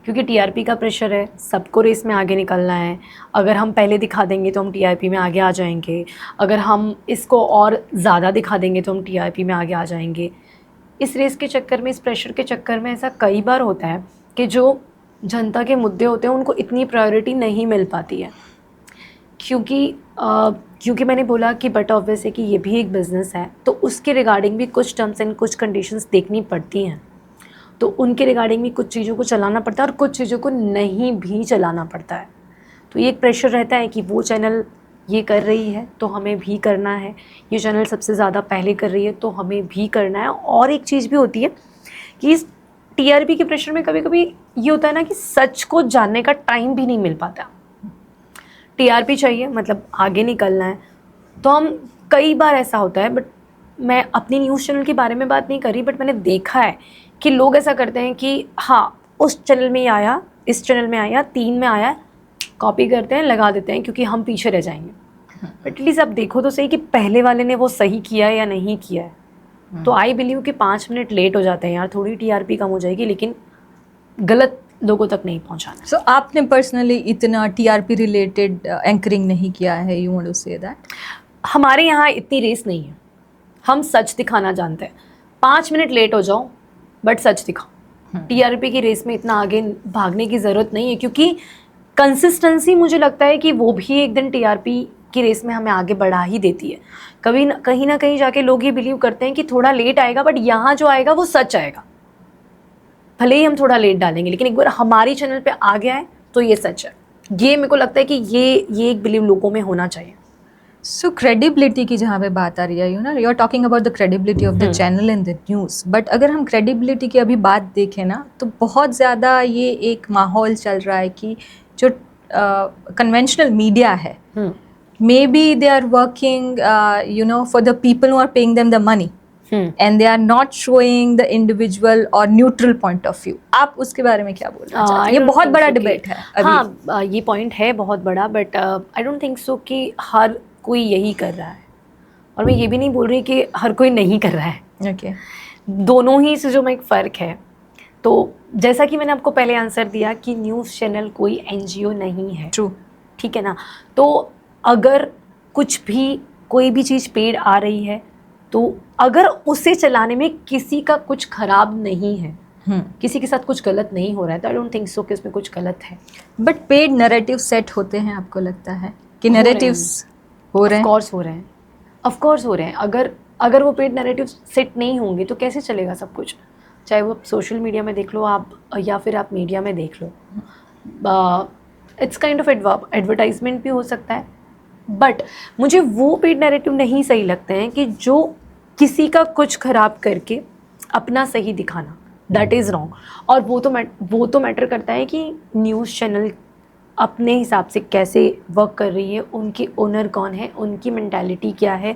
क्योंकि टीआरपी का प्रेशर है, सबको रेस में आगे निकलना है। अगर हम पहले दिखा देंगे तो हम टीआरपी में आगे आ जाएंगे, अगर हम इसको और ज़्यादा दिखा देंगे तो हम टीआरपी में आगे आ जाएंगे। इस रेस के चक्कर में, इस प्रेशर के चक्कर में ऐसा कई बार होता है कि जो जनता के मुद्दे होते हैं उनको इतनी प्रायोरिटी नहीं मिल पाती है, क्योंकि मैंने बोला कि बट ऑब्वियस है कि ये भी एक बिज़नेस है, तो उसके रिगार्डिंग भी कुछ टर्म्स एंड कुछ कंडीशंस देखनी पड़ती हैं। तो उनके रिगार्डिंग भी कुछ चीज़ों को चलाना पड़ता है और कुछ चीज़ों को नहीं भी चलाना पड़ता है। तो ये एक प्रेशर रहता है कि वो चैनल ये कर रही है तो हमें भी करना है, ये चैनल सबसे ज़्यादा पहले कर रही है तो हमें भी करना है। और एक चीज़ भी होती है कि इस टीआरपी के प्रेशर में कभी कभी ये होता है ना कि सच को जानने का टाइम भी नहीं मिल पाता। टीआरपी चाहिए मतलब आगे निकलना है, तो हम कई बार ऐसा होता है, बट मैं अपनी न्यूज़ चैनल के बारे में बात नहीं कर रही, बट मैंने देखा है कि लोग ऐसा करते हैं कि हाँ उस चैनल में आया, इस चैनल में आया, 3 में आया, कॉपी करते हैं, लगा देते हैं क्योंकि हम पीछे रह जाएंगे। बट एटलीस्ट आप देखो तो सही कि पहले वाले ने वो सही किया है या नहीं किया है। तो आई बिलीव कि 5 मिनट लेट हो जाते हैं यार, थोड़ी टीआरपी कम हो जाएगी लेकिन गलत लोगों तक नहीं पहुंचाना। सो आपने पर्सनली इतना टीआरपी रिलेटेड एंकरिंग नहीं किया है, you want to say that? हमारे यहाँ इतनी रेस नहीं है, हम सच दिखाना जानते हैं। 5 मिनट लेट हो जाओ बट सच दिखाओ। टीआरपी की रेस में इतना आगे भागने की ज़रूरत नहीं है, क्योंकि कंसिस्टेंसी मुझे लगता है कि वो भी एक दिन टीआरपी की रेस में हमें आगे बढ़ा ही देती है। कहीं ना कहीं जाके लोग ये बिलीव करते हैं कि थोड़ा लेट आएगा बट यहाँ जो आएगा वो सच आएगा, भले ही हम थोड़ा लेट डालेंगे लेकिन एक बार हमारी चैनल पे आ गया है तो ये सच है। ये मेरे को लगता है कि ये एक बिलीव लोगों में होना चाहिए। सो क्रेडिबिलिटी की जहाँ पे बात आ रही है, you are talking about the credibility of the channel and the news, but अगर हम क्रेडिबिलिटी की अभी बात देखें ना, तो बहुत ज़्यादा ये एक माहौल चल रहा है कि जो कन्वेंशनल मीडिया है, maybe they are working for the people who are paying them the money and they are not showing the individual और न्यूट्रल पॉइंट ऑफ व्यू। आप उसके बारे में क्या बोलना चाहते हैं? ये बहुत बड़ा डिबेट है अभी। हाँ, ये पॉइंट है बहुत बड़ा, but I don't think so कि हर कोई यही कर रहा है, और मैं ये भी नहीं बोल रही कि हर कोई नहीं कर रहा है। ओके, दोनों ही से जो में एक फ़र्क है। तो जैसा कि मैंने आपको पहले आंसर दिया कि न्यूज़ चैनल कोई एनजीओ नहीं है, ट्रू, ठीक है ना। तो अगर कुछ भी कोई भी चीज़ पेड आ रही है, तो अगर उसे चलाने में किसी का कुछ खराब नहीं है, किसी के साथ कुछ गलत नहीं हो रहा है, तो आई डोंट थिंक सो कि उसमें कुछ गलत है। बट पेड नैरेटिव सेट होते हैं, आपको लगता है कि नैरेटिव्स हो रहे हैं? ऑफ कोर्स हो रहे हैं, ऑफ कोर्स हो रहे हैं। अगर वो पेड नैरेटिव सेट नहीं होंगे तो कैसे चलेगा सब कुछ? चाहे वो सोशल मीडिया में देख लो आप, या फिर आप मीडिया में देख लो, इट्स काइंड ऑफ एडवर्टाइजमेंट भी हो सकता है। बट मुझे वो पेड नैरेटिव नहीं सही लगते हैं कि जो किसी का कुछ खराब करके अपना सही दिखाना, दैट इज़ रॉन्ग। और वो तो मैटर करता है कि न्यूज़ चैनल अपने हिसाब से कैसे वर्क कर रही है, उनके ओनर कौन है, उनकी मेंटालिटी क्या है,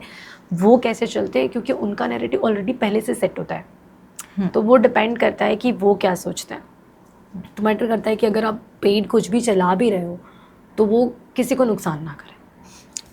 वो कैसे चलते हैं, क्योंकि उनका नैरेटिव ऑलरेडी पहले से सेट होता है। तो वो डिपेंड करता है कि वो क्या सोचते हैं। तो मैटर करता है कि अगर आप पेड कुछ भी चला भी रहे हो तो वो किसी को नुकसान ना करे।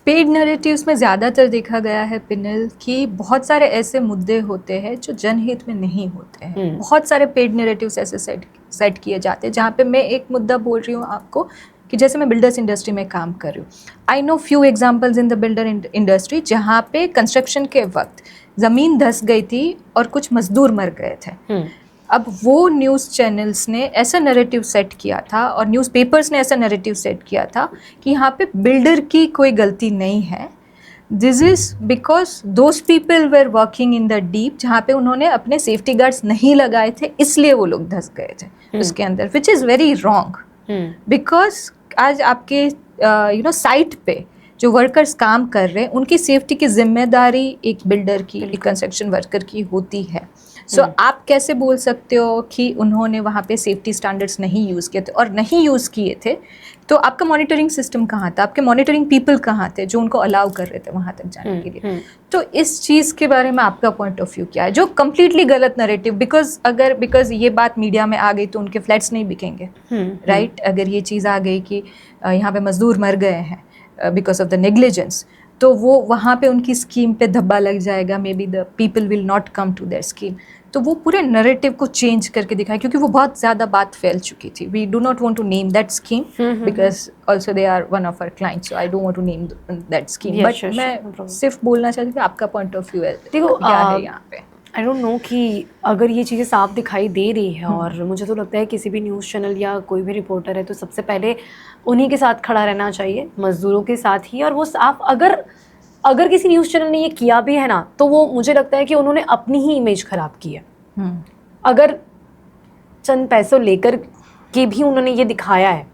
पेड नैरेटिव्स में ज़्यादातर देखा गया है पिनल कि बहुत सारे ऐसे मुद्दे होते हैं जो जनहित में नहीं होते हैं। बहुत सारे पेड नैरेटिव्स ऐसे सेट किए जाते हैं, जहाँ पे मैं एक मुद्दा बोल रही हूँ आपको कि जैसे मैं बिल्डर्स इंडस्ट्री में काम कर रही हूँ, I know few examples in the builder industry जहाँ पे कंस्ट्रक्शन के वक्त ज़मीन धंस गई थी और कुछ मजदूर मर गए थे। अब वो न्यूज़ चैनल्स ने ऐसा नैरेटिव सेट किया था और न्यूज़पेपर्स ने ऐसा नैरेटिव सेट किया था कि यहाँ पे बिल्डर की कोई गलती नहीं है, this is because those people where working in the deep, जहाँ पे उन्होंने अपने सेफ्टी गार्ड्स नहीं लगाए थे, इसलिए वो लोग धंस गए थे उसके अंदर, which is very wrong. Because आज आपके साइट पे जो वर्कर्स काम कर रहे हैं, उनकी सेफ्टी की जिम्मेदारी एक बिल्डर की, एक कंस्ट्रक्शन वर्कर की होती है। सो आप कैसे बोल सकते हो कि उन्होंने वहाँ पे सेफ्टी स्टैंडर्ड्स नहीं यूज़ किए थे? और नहीं यूज़ किए थे तो आपका मॉनिटरिंग सिस्टम कहाँ था? आपके मॉनिटरिंग पीपल कहाँ थे जो उनको अलाउ कर रहे थे वहाँ तक जाने के लिए? तो इस चीज़ के बारे में आपका पॉइंट ऑफ व्यू क्या है, जो कम्प्लीटली गलत नैरेटिव, बिकॉज ये बात मीडिया में आ गई तो उनके फ्लैट्स नहीं बिकेंगे, राइट? अगर ये चीज़ आ गई कि यहाँ पे मजदूर मर गए हैं बिकॉज ऑफ द नेग्लिजेंस, तो वो वहाँ पे उनकी स्कीम पे धब्बा लग जाएगा, maybe the people will not come to their scheme. तो वो पूरे नैरेटिव को चेंज करके दिखाया, क्योंकि वो बहुत ज़्यादा बात फैल चुकी थी। We do not want to name that scheme because also they are one of our clients, so I don't want to name that scheme, but मैं सिर्फ बोलना चाहती हूँ कि आपका पॉइंट ऑफ व्यू है, देखो क्या है यहाँ पे। आई डोंट नो कि अगर ये चीज़ें साफ दिखाई दे रही है, और मुझे तो लगता है किसी भी न्यूज़ चैनल या कोई भी रिपोर्टर है तो सबसे पहले उन्हीं के साथ खड़ा रहना चाहिए, मज़दूरों के साथ ही। और वो साफ अगर किसी न्यूज़ चैनल ने ये किया भी है ना, तो वो मुझे लगता है कि उन्होंने अपनी ही इमेज ख़राब की है। अगर चंद पैसों लेकर के भी उन्होंने ये दिखाया है,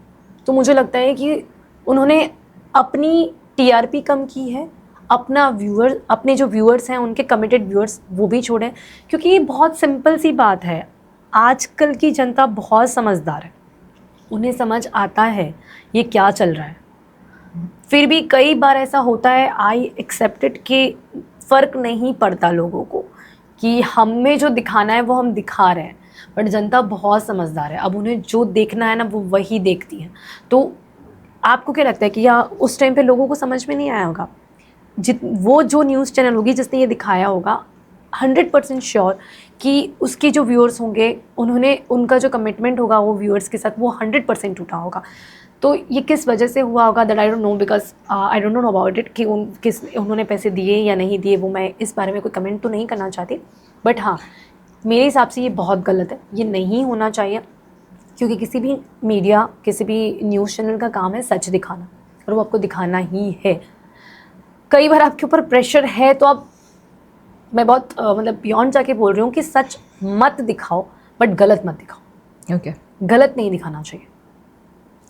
तो मुझे लगता है कि उन्होंने अपनी टीआरपी कम की है, अपने जो व्यूअर्स हैं, उनके कमिटेड व्यूअर्स, वो भी छोड़ें। क्योंकि ये बहुत सिंपल सी बात है, आजकल की जनता बहुत समझदार है, उन्हें समझ आता है ये क्या चल रहा है। फिर भी कई बार ऐसा होता है, आई एक्सेप्टेड, कि फ़र्क नहीं पड़ता लोगों को कि हमें जो दिखाना है वो हम दिखा रहे हैं, बट जनता बहुत समझदार है, अब उन्हें जो देखना है ना वो वही देखती है। तो आपको क्या लगता है कि या उस टाइम पे लोगों को समझ में नहीं आया होगा? वो जो न्यूज़ चैनल होगी जिसने ये दिखाया होगा, 100% श्योर कि उसके जो व्यूअर्स होंगे, उनका जो कमिटमेंट होगा वो व्यूअर्स के साथ, वो 100% टूटा होगा। तो ये किस वजह से हुआ होगा, that I don't know, because I don't know about it कि उन्होंने पैसे दिए या नहीं दिए, वो मैं इस बारे में कोई कमेंट तो नहीं करना चाहती। बट हाँ, मेरे हिसाब से ये बहुत गलत है, ये नहीं होना चाहिए। क्योंकि किसी भी मीडिया, किसी भी न्यूज़ चैनल का काम है सच दिखाना, और वो आपको दिखाना ही है। कई बार आपके ऊपर प्रेशर है तो आप, मैं बहुत मतलब बियॉन्ड जाके बोल रही हूँ कि सच मत दिखाओ, बट गलत मत दिखाओ। ओके, गलत नहीं दिखाना चाहिए।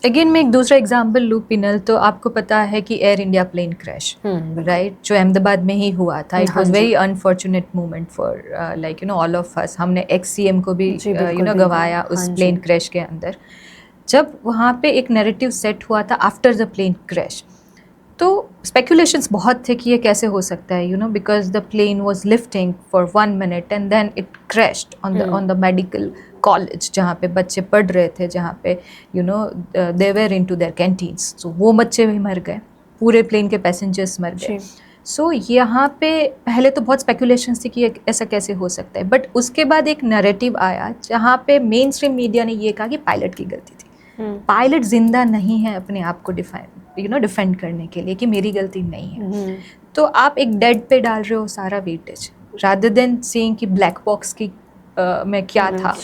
अगेन मैं एक दूसरा एग्जांपल लूँ पिनल, तो आपको पता है कि Air India plane crash, right, जो अहमदाबाद में ही हुआ था. It was very unfortunate moment for like all of us. हमने एक्स सीएम को भी गवाया उस प्लेन क्रैश के अंदर. जब वहाँ पे एक नैरेटिव सेट हुआ था आफ्टर द प्लेन क्रैश, तो स्पेकुलेशंस बहुत थे कि ये कैसे हो सकता है, because the plane was lifting for 1 minute and then it crashed on the medical college जहाँ पे बच्चे पढ़ रहे थे, जहाँ पे they were into their canteens. So वो बच्चे भी मर गए, पूरे प्लेन के पैसेंजर्स मर गए. सो यहाँ पे पहले तो बहुत स्पेकुलेशंस थी कि ऐसा कैसे हो सकता है, बट उसके बाद एक नैरेटिव आया जहाँ पे मेन स्ट्रीम मीडिया ने ये कहा कि पायलट की गलती थी. पायलट जिंदा नहीं है अपने आप को डिफेंड करने के लिए कि मेरी गलती नहीं है. तो आप एक डेड पे डाल रहे हो सारा वेटेज, रादर देन सेइंग कि ब्लैक बॉक्स की में क्या था,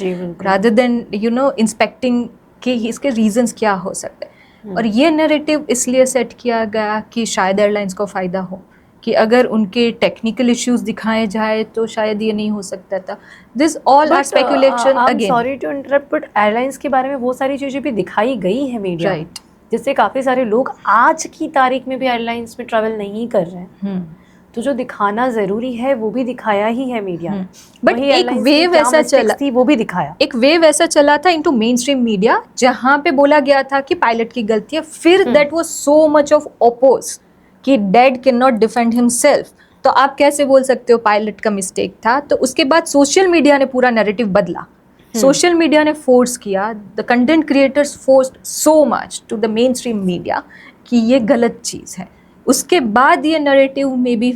रादर देन इंस्पेक्टिंग कि इसके रीजंस क्या हो सकते हैं. और ये नैरेटिव इसलिए सेट किया गया कि शायद एयरलाइंस को फ़ायदा हो, कि अगर उनके टेक्निकल इश्यूज दिखाए जाए तो शायद ये नहीं हो सकता था. This all are speculation. Again sorry to interrupt, but airlines के बारे में वो सारी चीज़ें भी दिखाई गई है मीडिया, राइट, जिससे काफ़ी सारे लोग आज की तारीख में भी एयरलाइंस में ट्रैवल नहीं कर रहे हैं. तो जो दिखाना ज़रूरी है वो भी दिखाया ही है मीडिया ने. बट एक वेव ऐसा चला थी वो भी दिखाया. एक वेव ऐसा चला था इनटू मेन स्ट्रीम मीडिया जहाँ पे बोला गया था कि पायलट की गलती है. फिर that was so much of oppose कि dead can not defend himself. तो आप कैसे बोल सकते हो पायलट का मिस्टेक था? तो उसके बाद सोशल मीडिया ने पूरा नैरेटिव बदला. सोशल मीडिया ने फोर्स किया, the content creators forced so much to the mainstream media कि ये गलत चीज़ है. उसके बाद ये नैरेटिव में भी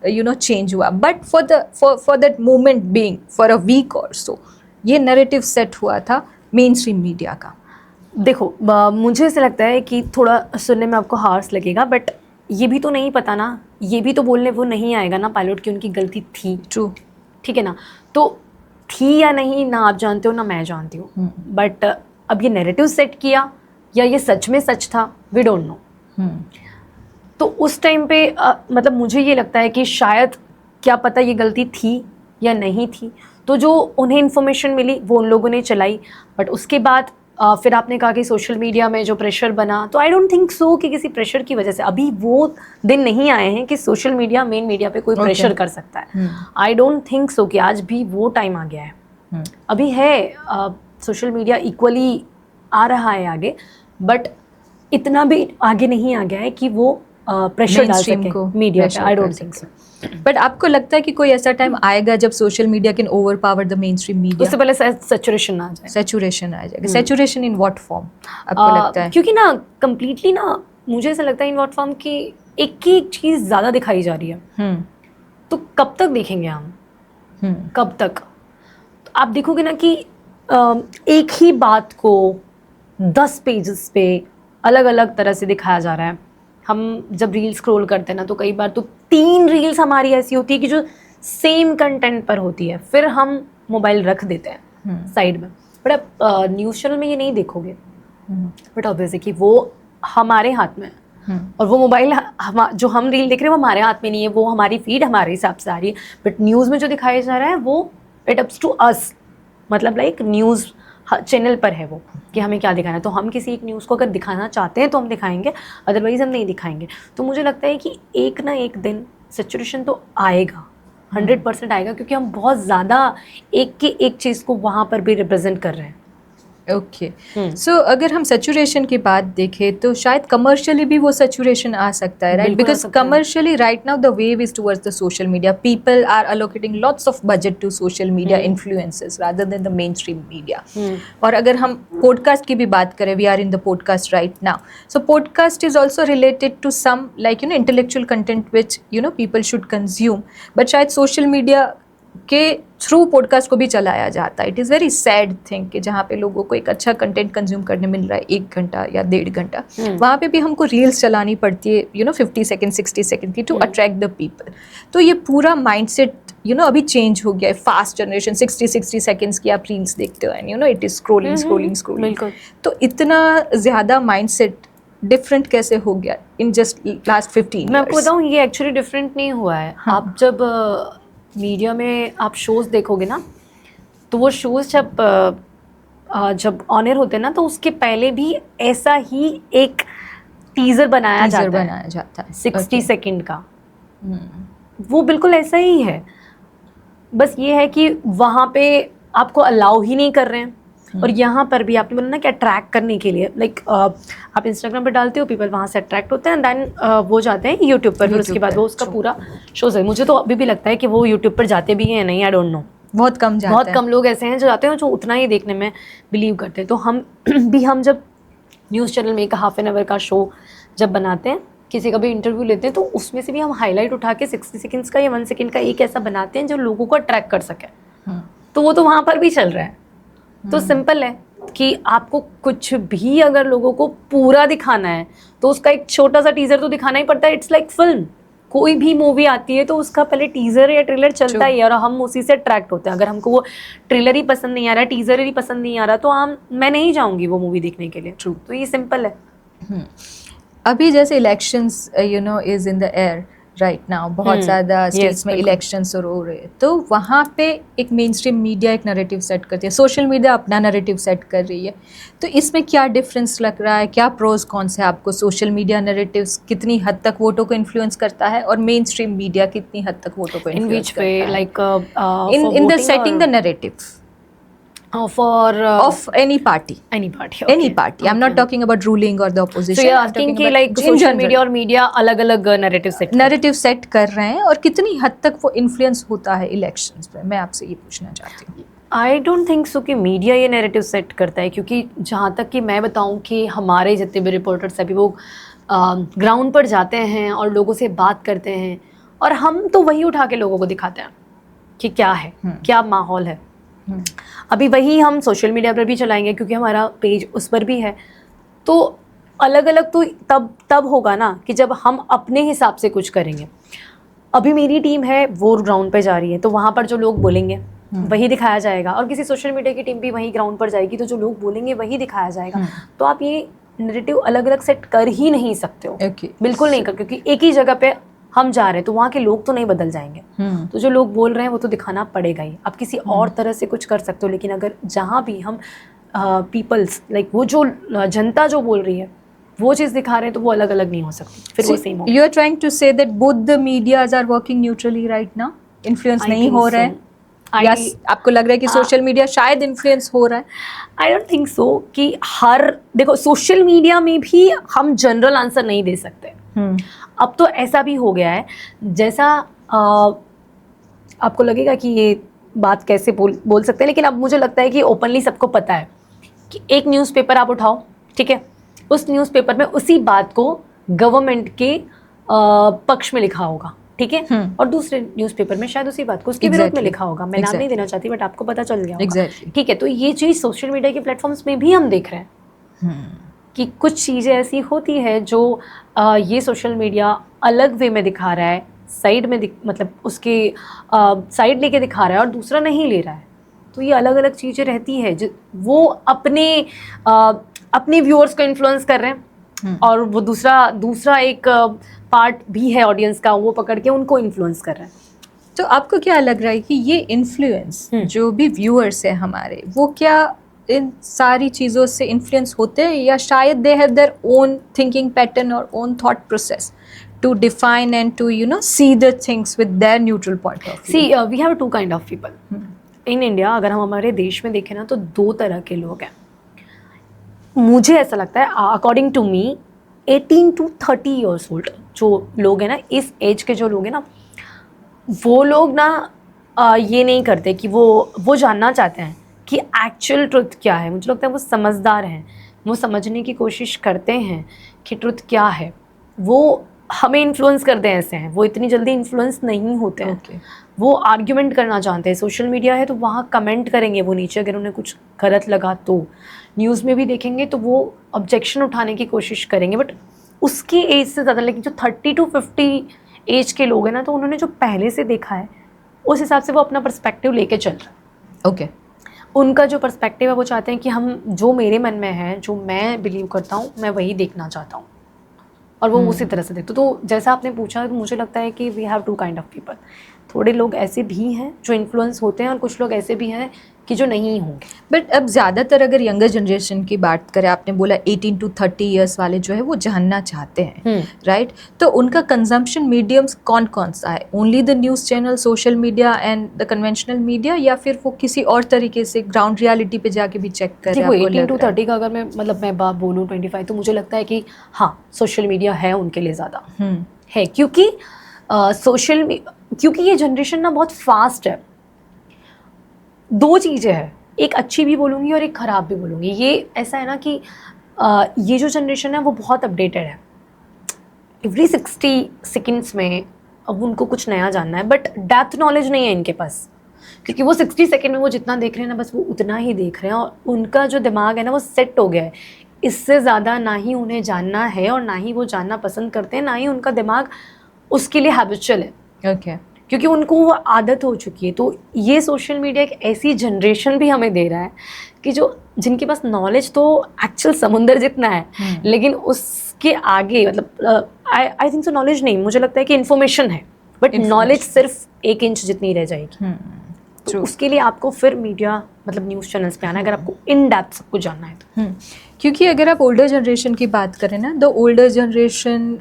चेंज हुआ, but for that moment being for a week or so ये नैरेटिव सेट हुआ था मेन स्ट्रीम मीडिया का. देखो मुझे ऐसा लगता है कि थोड़ा सुनने में आपको हार्श लगेगा, बट ये भी तो नहीं पता ना, ये भी तो बोलने वो नहीं आएगा ना पायलट की उनकी गलती थी. ट्रू, ठीक है ना. तो थी या नहीं ना आप जानते हो ना मैं जानती हूँ, बट अब ये नैरेटिव सेट किया या ये सच में सच था, वी डोंट नो. तो उस टाइम पे मतलब मुझे ये लगता है कि शायद क्या पता ये गलती थी या नहीं थी. तो जो उन्हें इन्फॉर्मेशन मिली वो उन लोगों ने चलाई, बट उसके बाद फिर आपने कहा कि सोशल मीडिया में जो प्रेशर बना, तो आई डोंट थिंक सो कि किसी प्रेशर की वजह से अभी वो दिन नहीं आए हैं कि सोशल मीडिया मेन मीडिया पे कोई प्रेशर कर सकता है. आई डोंट थिंक सो कि आज भी वो टाइम आ गया है. अभी है सोशल मीडिया इक्वली आ रहा है आगे, बट इतना भी आगे नहीं आ गया है कि वो प्रेशर डाल सके मीडिया पे. I don't think so. But आपको लगता है कि कोई ऐसा टाइम आएगा जब social media can overpower the mainstream media? उससे पहले सैचुरेशन आ जाए. सैचुरेशन आ जाएगा. सैचुरेशन इन व्हाट फॉर्म आपको लगता है? क्योंकि ना कंप्लीटली ना मुझे ऐसा लगता है इन व्हाट फॉर्म की एक ही चीज़ ज़्यादा दिखाई जा रही है. तो कब तक देखेंगे हम? कब तक? तो आप देखोगे ना कि एक ही बात को 10 पेजेस पे अलग अलग तरह से दिखाया जा रहा है. हम जब रील स्क्रॉल करते हैं ना तो कई बार तो 3 रील्स हमारी ऐसी होती है कि जो सेम कंटेंट पर होती है, फिर हम मोबाइल रख देते हैं साइड में. बट आप न्यूज़ चैनल में ये नहीं देखोगे, बट ऑब्वियसली कि वो हमारे हाथ में है. और वो मोबाइल जो हम रील देख रहे हैं वो हमारे हाथ में नहीं है, वो हमारी फीड हमारे हिसाब से आ रही है. बट न्यूज़ में जो दिखाया जा रहा है वो इट अप्स टू अस, मतलब लाइक न्यूज़ चैनल पर है वो कि हमें क्या दिखाना है. तो हम किसी एक न्यूज़ को अगर दिखाना चाहते हैं तो हम दिखाएंगे, अदरवाइज़ हम नहीं दिखाएंगे. तो मुझे लगता है कि एक ना एक दिन सैचुरेशन तो आएगा, 100% आएगा, क्योंकि हम बहुत ज़्यादा एक की एक चीज़ को वहाँ पर भी रिप्रेजेंट कर रहे हैं. ओके, सो अगर हम सैचुरेशन की बात देखें तो शायद कमर्शियली भी वो सैचुरेशन आ सकता है, right? Because commercially right now the wave is towards the social media. People are allocating lots of budget to social media influencers rather than the mainstream media. और अगर हम पॉडकास्ट की भी बात करें, we are in the podcast right now. So podcast is also related to some like intellectual content which people should consume, but शायद social media के through podcast को भी चलाया जाता है. It is very sad thing कि जहाँ पे लोगों को एक अच्छा कंटेंट कंज्यूम करने मिल रहा है 1 घंटा या 1.5 घंटा, वहाँ पे भी हमको रील्स चलानी पड़ती है 50 सेकेंड 60 सेकेंड की टू अट्रैक्ट द पीपल. तो ये पूरा माइंडसेट अभी चेंज हो गया है. फास्ट जनरेशन 60 सेकेंड्स की आप रील्स देखते हो एंड इट इज़ स्क्रोलिंग. तो इतना ज़्यादा माइंडसेट डिफरेंट कैसे हो गया इन जस्ट लास्ट 15 years? मैं आपको बताऊँ, ये एक्चुअली डिफरेंट नहीं हुआ है. आप जब मीडिया में आप शोज़ देखोगे ना, तो वो शोज़ जब जब ऑनर होते हैं ना, तो उसके पहले भी ऐसा ही एक टीजर बनाया जाता है 60 सेकंड का। वो बिल्कुल ऐसा ही है, बस ये है कि वहाँ पे आपको अलाउ ही नहीं कर रहे हैं। और यहाँ पर भी आपने बोला ना कि अट्रैक्ट करने के लिए, लाइक आप इंस्टाग्राम पे डालते हो, पीपल वहाँ से अट्रैक्ट होते हैं, देन वो जाते हैं यूट्यूब पर, फिर उसके बाद वो उसका पूरा शोज है। मुझे तो अभी भी लगता है कि वो यूट्यूब पर जाते भी हैं नहीं, आई डोंट नो, बहुत कम लोग ऐसे हैं जो जाते हैं जो उतना ही देखने में बिलीव करते हैं। तो हम जब न्यूज़ चैनल में एक हाफ एन आवर का शो जब बनाते हैं, किसी का भी इंटरव्यू लेते हैं, तो उसमें से भी हम हाईलाइट उठा के 60 सेकंड्स का या 1 सेकंड का एक ऐसा बनाते हैं जो लोगों को अट्रैक्ट कर सके। तो वो तो वहाँ पर भी चल रहा है। तो सिंपल है कि आपको कुछ भी अगर लोगों को पूरा दिखाना है तो उसका एक छोटा सा टीजर तो दिखाना ही पड़ता है। इट्स लाइक फिल्म, कोई भी मूवी आती है तो उसका पहले टीजर या ट्रेलर चलता ही है और हम उसी से अट्रैक्ट होते हैं। अगर हमको वो ट्रेलर ही पसंद नहीं आ रहा, टीजर ही पसंद नहीं आ रहा, तो मैं नहीं जाऊंगी वो मूवी देखने के लिए। तो ये सिंपल है। अभी जैसे elections is in the air right now, बहुत ज़्यादा स्टेट्स में इलेक्शंस हो रहे हैं, तो वहाँ पे एक मेन स्ट्रीम मीडिया एक नैरेटिव सेट करती है, सोशल मीडिया अपना नैरेटिव सेट कर रही है। तो इसमें क्या डिफरेंस लग रहा है, क्या प्रोज कौन से आपको? सोशल मीडिया नैरेटिव्स कितनी हद तक वोटों को इन्फ्लुएंस करता है और मेन स्ट्रीम मीडिया कितनी हद तक वोटों को इन्फ्लुएंस करता है? Like in the setting the narrative of any party. Okay. I'm not talking about ruling or the opposition. So you're asking कि like social media और media अलग-अलग narrative set कर रहे हैं और कितनी हद तक वो influence होता है elections पे? मैं आपसे ये पूछना चाहती हूँ। I don't think so कि मीडिया ये नैरेटिव सेट करता है, क्योंकि जहाँ तक कि मैं बताऊँ कि हमारे जितने भी रिपोर्टर्स अभी वो ग्राउंड पर जाते हैं और लोगों से बात करते हैं, और हम तो वही उठा के लोगों को दिखाते हैं कि क्या है, क्या माहौल है। अभी वही हम सोशल मीडिया पर भी चलाएंगे क्योंकि हमारा पेज उस पर भी है। तो अलग अलग तो तब होगा ना कि जब हम अपने हिसाब से कुछ करेंगे। अभी मेरी टीम है वो ग्राउंड पे जा रही है, तो वहाँ पर जो लोग बोलेंगे वही दिखाया जाएगा, और किसी सोशल मीडिया की टीम भी वही ग्राउंड पर जाएगी, तो जो लोग बोलेंगे वही दिखाया जाएगा। तो आप ये नैरेटिव अलग अलग सेट कर ही नहीं सकते हो। बिल्कुल नहीं कर, क्योंकि एक ही जगह पे हम जा रहे हैं तो वहाँ के लोग तो नहीं बदल जाएंगे। तो जो लोग बोल रहे हैं वो तो दिखाना पड़ेगा ही। आप किसी और तरह से कुछ कर सकते हो, लेकिन अगर जहाँ भी हम पीपल्स लाइक वो जो जनता जो बोल रही है वो चीज़ दिखा रहे हैं, तो वो अलग अलग नहीं हो सकती, फिर वो सेम हो। You are trying to say that both the medias are working neutrally right now, influence नहीं हो रहा है? Yes, आपको लग रहा है कि सोशल मीडिया शायद इन्फ्लुएंस हो रहा है? आई डोंट थिंक सो कि देखो सोशल मीडिया में भी हम जनरल आंसर नहीं दे सकते। अब तो ऐसा भी हो गया है, जैसा आपको लगेगा कि ये बात कैसे बोल सकते हैं, लेकिन अब मुझे लगता है कि ओपनली सबको पता है कि एक न्यूज़पेपर आप उठाओ, ठीक है, उस न्यूज़पेपर में उसी बात को गवर्नमेंट के पक्ष में लिखा होगा, ठीक है, और दूसरे न्यूज़पेपर में शायद उसी बात को उसके विरोध में लिखा होगा। मैं नाम नहीं देना चाहती, बट आपको पता चल गया होगा, ठीक है। तो ये चीज़ सोशल मीडिया के प्लेटफॉर्म्स में भी हम देख रहे हैं कि कुछ चीज़ें ऐसी होती है जो ये सोशल मीडिया अलग वे में दिखा रहा है, साइड में मतलब उसके साइड लेके दिखा रहा है और दूसरा नहीं ले रहा है। तो ये अलग अलग चीज़ें रहती है जो वो अपने व्यूअर्स को इन्फ्लुएंस कर रहे हैं, और वो दूसरा एक पार्ट भी है ऑडियंस का, वो पकड़ के उनको इन्फ्लुएंस कर रहे हैं। तो आपको क्या लग रहा है कि ये इन्फ्लुएंस जो भी व्यूअर्स है हमारे, वो क्या इन सारी चीज़ों से इन्फ्लुएंस होते हैं, या शायद they have their own thinking pattern और own thought process to define and to see the things with their neutral point of view? See we have two kind of people in India. अगर हम हमारे देश में देखें ना, तो 2 तरह के लोग हैं। मुझे ऐसा लगता है according to me 18 to 30 years old जो लोग हैं ना, इस एज के जो लोग हैं ना, वो लोग ना ये नहीं करते कि वो जानना चाहते हैं कि एक्चुअल ट्रुथ क्या है। मुझे लगता है वो समझदार हैं, वो समझने की कोशिश करते हैं कि ट्रुथ क्या है। वो हमें इन्फ्लुएंस करते हैं, ऐसे हैं, वो इतनी जल्दी इन्फ्लुएंस नहीं होते हैं। वो आर्ग्यूमेंट करना चाहते हैं। सोशल मीडिया है तो वहाँ कमेंट करेंगे वो नीचे, अगर उन्हें कुछ गलत लगा तो न्यूज़ में भी देखेंगे तो वो ऑब्जेक्शन उठाने की कोशिश करेंगे, बट उसकी एज से ज़्यादा। लेकिन जो 30 to 50 एज के लोग हैं ना, तो उन्होंने जो पहले से देखा है उस हिसाब से वो अपना पर्सपेक्टिव लेके चल रहा है। ओके, उनका जो पर्सपेक्टिव है वो चाहते हैं कि हम जो मेरे मन में है, जो मैं बिलीव करता हूँ, मैं वही देखना चाहता हूँ, और वो उसी तरह से देखते। तो जैसा आपने पूछा, तो मुझे लगता है कि we have 2 kind of people. थोड़े लोग ऐसे भी हैं जो इन्फ्लुएंस होते हैं और कुछ लोग ऐसे भी हैं कि जो नहीं होंगे। बट अब ज़्यादातर अगर यंगर जनरेशन की बात करें, आपने बोला 18 to 30 ईयर्स वाले जो है वो जानना चाहते हैं, राइट? तो उनका कंजम्पशन मीडियम्स कौन कौन सा है? Only the news channel, social media and the conventional media, या फिर वो किसी और तरीके से ग्राउंड रियलिटी पे जाके भी चेक कर रहे हैं? देखो 18 to 30 का अगर मैं बात बोलूँ 25, तो मुझे लगता है कि हाँ सोशल मीडिया है उनके लिए ज़्यादा है, क्योंकि क्योंकि ये जनरेशन ना बहुत फास्ट है। दो चीज़ें हैं, एक अच्छी भी बोलूँगी और एक ख़राब भी बोलूँगी। ये ऐसा है ना कि ये जो जनरेशन है वो बहुत अपडेटेड है। एवरी 60 सेकेंड्स में अब उनको कुछ नया जानना है, बट डेप्थ नॉलेज नहीं है इनके पास, क्योंकि वो 60 सेकेंड में वो जितना देख रहे हैं ना बस वो उतना ही देख रहे हैं, और उनका जो दिमाग है ना वो सेट हो गया है। इससे ज़्यादा ना ही उन्हें जानना है और ना ही वो जानना पसंद करते हैं, ना ही उनका दिमाग उसके लिए हैबिचुअल है। ओके। क्योंकि उनको वो आदत हो चुकी है। तो ये सोशल मीडिया एक ऐसी जनरेशन भी हमें दे रहा है कि जिनके पास नॉलेज तो एक्चुअल समुंदर जितना है, लेकिन उसके आगे मतलब आई थिंक सो नॉलेज नहीं, मुझे लगता है कि इन्फॉर्मेशन है, बट नॉलेज सिर्फ 1 इंच जितनी रह जाएगी। तो उसके लिए आपको फिर मीडिया मतलब न्यूज़ चैनल्स पे आना है, अगर आपको इन डेप्थ सब कुछ जानना है तो। क्योंकि अगर आप ओल्डर जनरेशन की बात करें ना, द ओल्डर जनरेशन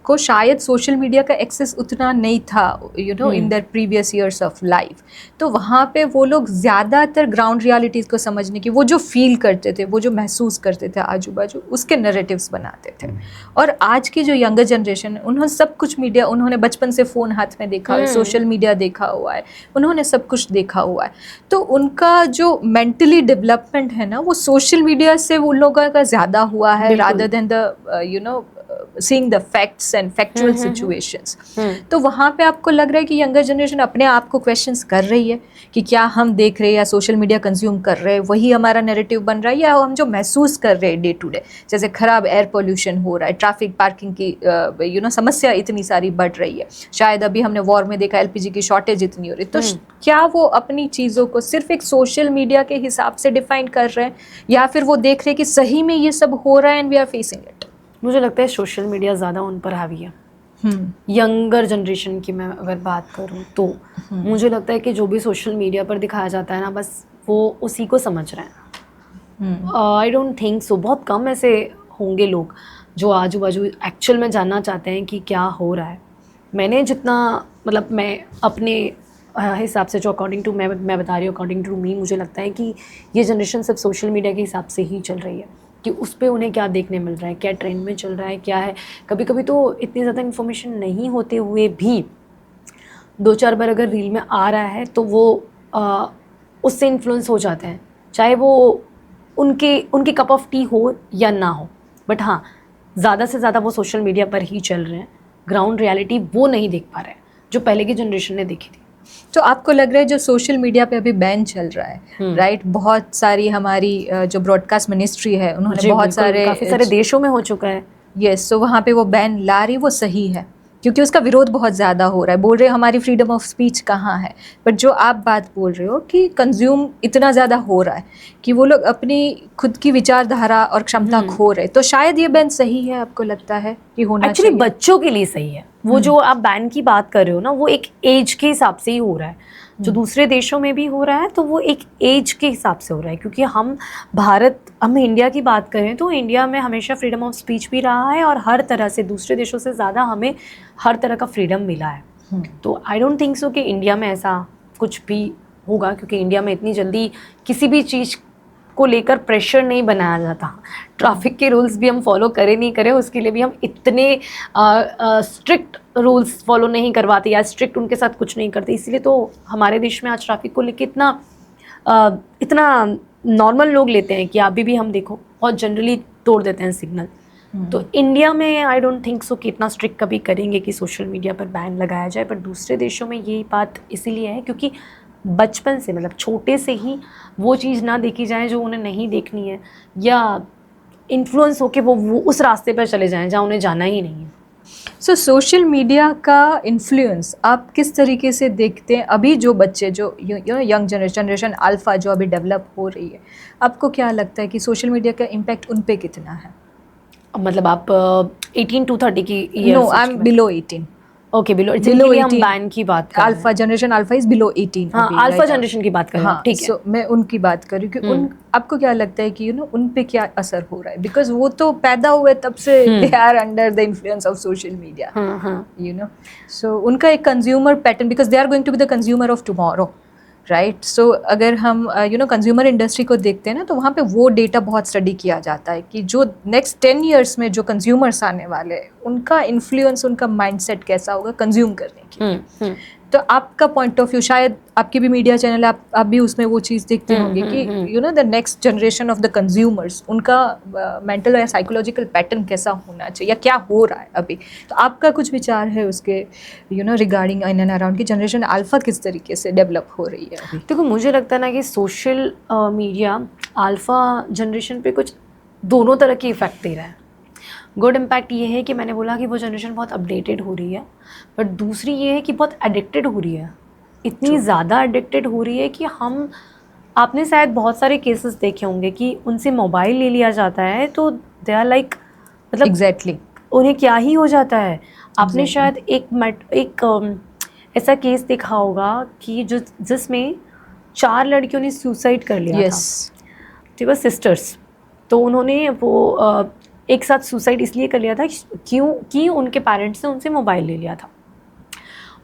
को शायद सोशल मीडिया का एक्सेस उतना नहीं था, you know, in their previous years of life. तो वहाँ पे वो लोग ज़्यादातर ग्राउंड रियलिटीज़ को समझने की, वो जो फील करते थे, वो जो महसूस करते थे आजू बाजू, उसके नैरेटिव्स बनाते थे। और आज की जो यंगर जनरेशन है, उन्होंने सब कुछ मीडिया, उन्होंने बचपन से फ़ोन हाथ में देखा है, सोशल मीडिया देखा हुआ है, उन्होंने सब कुछ देखा हुआ है। तो उनका जो मेंटली डेवलपमेंट है ना, वो सोशल मीडिया से उन लोगों का ज़्यादा हुआ है, rather than the you know seeing the facts and factual situations। तो वहाँ पे आपको लग रहा है कि यंगर जनरेशन अपने आप को क्वेश्चंस कर रही है कि क्या हम देख रहे हैं या सोशल मीडिया कंज्यूम कर रहे हैं वही हमारा नैरेटिव बन रहा है, या हम जो महसूस कर रहे हैं डे टू डे, जैसे ख़राब एयर पोल्यूशन हो रहा है, ट्रैफिक पार्किंग की यू नो समस्या इतनी सारी बढ़ रही है, शायद अभी हमने वॉर में देखा एलपीजी की शॉर्टेज इतनी हो रही है। तो क्या वो अपनी चीज़ों को सिर्फ एक सोशल मीडिया के हिसाब से डिफाइन कर रहे हैं, या फिर वो देख रहे हैं कि सही में ये सब हो रहा है and we are facing it? मुझे लगता है सोशल मीडिया ज़्यादा उन पर हावी है। यंगर जनरेशन की मैं अगर बात करूं तो मुझे लगता है कि जो भी सोशल मीडिया पर दिखाया जाता है ना, बस वो उसी को समझ रहे हैं। आई डोंट थिंक सो, बहुत कम ऐसे होंगे लोग जो आजू बाजू एक्चुअल में जानना चाहते हैं कि क्या हो रहा है। मैंने जितना मतलब मैं अपने हिसाब से जो अकॉर्डिंग टू मैं बता रही हूँ, अकॉर्डिंग टू मी, मुझे लगता है कि ये जनरेशन सिर्फ सोशल मीडिया के हिसाब से ही चल रही है कि उस पर उन्हें क्या देखने मिल रहा है, क्या ट्रेंड में चल रहा है, क्या है। कभी कभी तो इतनी ज़्यादा इन्फॉर्मेशन नहीं होते हुए भी 2-4 बार अगर रील में आ रहा है तो वो उससे इन्फ्लुएंस हो जाते हैं, चाहे वो उनकी कप ऑफ टी हो या ना हो। बट हाँ, ज़्यादा से ज़्यादा वो सोशल मीडिया पर ही चल रहे हैं, ग्राउंड रियलिटी वो नहीं देख पा रहे हैं जो पहले की जनरेशन ने देखी थी। तो आपको लग रहा है जो सोशल मीडिया पे अभी बैन चल रहा है, राइट, बहुत सारी हमारी जो ब्रॉडकास्ट मिनिस्ट्री है उन्होंने बहुत सारे काफ़ी सारे देशों में हो चुका है, यस, तो वहाँ पे वो बैन ला रही, वो सही है क्योंकि उसका विरोध बहुत ज़्यादा हो रहा है। बोल रहे हैं हमारी फ्रीडम ऑफ स्पीच कहाँ है, बट जो आप बात बोल रहे हो कि कंज्यूम इतना ज़्यादा हो रहा है कि वो लोग अपनी खुद की विचारधारा और क्षमता खो रहे, तो शायद ये बैन सही है, आपको लगता है कि होना एक्चुअली चाहिए? बच्चों के लिए सही है। वो जो आप बैन की बात कर रहे हो ना, वो एक एज के हिसाब से ही हो रहा है। जो दूसरे देशों में भी हो रहा है तो वो एक एज के हिसाब से हो रहा है, क्योंकि हम इंडिया की बात करें तो इंडिया में हमेशा फ्रीडम ऑफ स्पीच भी रहा है और हर तरह से दूसरे देशों से ज़्यादा हमें हर तरह का फ्रीडम मिला है। तो आई डोंट थिंक सो कि इंडिया में ऐसा कुछ भी होगा, क्योंकि इंडिया में इतनी जल्दी किसी भी चीज़ को लेकर प्रेशर नहीं बनाया जाता। ट्रैफिक के रूल्स भी हम फॉलो करें नहीं करें, उसके लिए भी हम इतने स्ट्रिक्ट रूल्स फॉलो नहीं करवाते या स्ट्रिक्ट उनके साथ कुछ नहीं करते। इसलिए तो हमारे देश में आज ट्रैफिक को लेकर इतना नॉर्मल लोग लेते हैं कि अभी भी हम देखो बहुत जनरली तोड़ देते हैं सिग्नल। तो इंडिया में आई डोंट थिंक सो कि इतना स्ट्रिक्ट कभी करेंगे कि सोशल मीडिया पर बैन लगाया जाए। पर दूसरे देशों में यही बात इसीलिए है क्योंकि बचपन से मतलब छोटे से ही वो चीज़ ना देखी जाए जो उन्हें नहीं देखनी है, या इन्फ्लुएंस होके वो उस रास्ते पर चले जाएं जहाँ उन्हें जाना ही नहीं है। सो सोशल मीडिया का इन्फ्लुएंस आप किस तरीके से देखते हैं? अभी जो बच्चे जो यंग जनरेशन अल्फ़ा जो अभी डेवलप हो रही है, आपको क्या लगता है कि सोशल मीडिया का इम्पैक्ट उन पे कितना है? मतलब आप 18 to 30 की no, I am below 18। Okay below Below जिनके लिए हम 18 बैन की बात कर रहे हैं। Alpha generation, alpha is below 18। हाँ अल्फा जनरेशन की बात कर रहे हैं, हाँ, ठीक है। सो मैं उनकी बात कर रही हूँ कि उन आपको क्या लगता है कि उन पे क्या असर हो रहा है, बिकॉज वो तो पैदा हुए तब से they are under the influence of social media, so उनका एक consumer pattern, because they are going to be the consumer of tomorrow, right. So अगर हम कंज्यूमर इंडस्ट्री को देखते हैं ना, तो वहाँ पे वो डेटा बहुत स्टडी किया जाता है कि जो नेक्स्ट 10 ईयर्स में जो कंज्यूमर्स आने वाले हैं उनका इन्फ्लुएंस, उनका माइंडसेट कैसा होगा कंज्यूम करने की। तो आपका पॉइंट ऑफ व्यू, शायद आपकी भी मीडिया चैनल है, आप भी उसमें वो चीज़ देखते होंगे कि the next generation of the consumers, उनका मेंटल या साइकोलॉजिकल पैटर्न कैसा होना चाहिए या क्या हो रहा है अभी। तो आपका कुछ विचार है उसके रिगार्डिंग इन एंड अराउंड की जनरेशन अल्फा किस तरीके से डेवलप हो रही है अभी? देखो मुझे लगता है ना कि सोशल मीडिया अल्फा जनरेशन पे कुछ दोनों तरह की इफ़ेक्ट दे रहा है। गुड इम्पैक्ट ये है कि मैंने बोला कि वो जनरेशन बहुत अपडेटेड हो रही है, बट दूसरी ये है कि बहुत एडिक्टेड हो रही है, इतनी ज़्यादा एडिक्टेड हो रही है कि आपने शायद बहुत सारे केसेस देखे होंगे कि उनसे मोबाइल ले लिया जाता है तो दे आर लाइक, मतलब एग्जैक्टली उन्हें क्या ही हो जाता है। आपने शायद एक ऐसा केस देखा होगा कि जिसमें 4 लड़कियों ने सुसाइड कर लिया था, तो वो सिस्टर्स, तो उन्होंने वो एक साथ सुसाइड इसलिए कर लिया था क्योंकि उनके पेरेंट्स ने उनसे मोबाइल ले लिया था,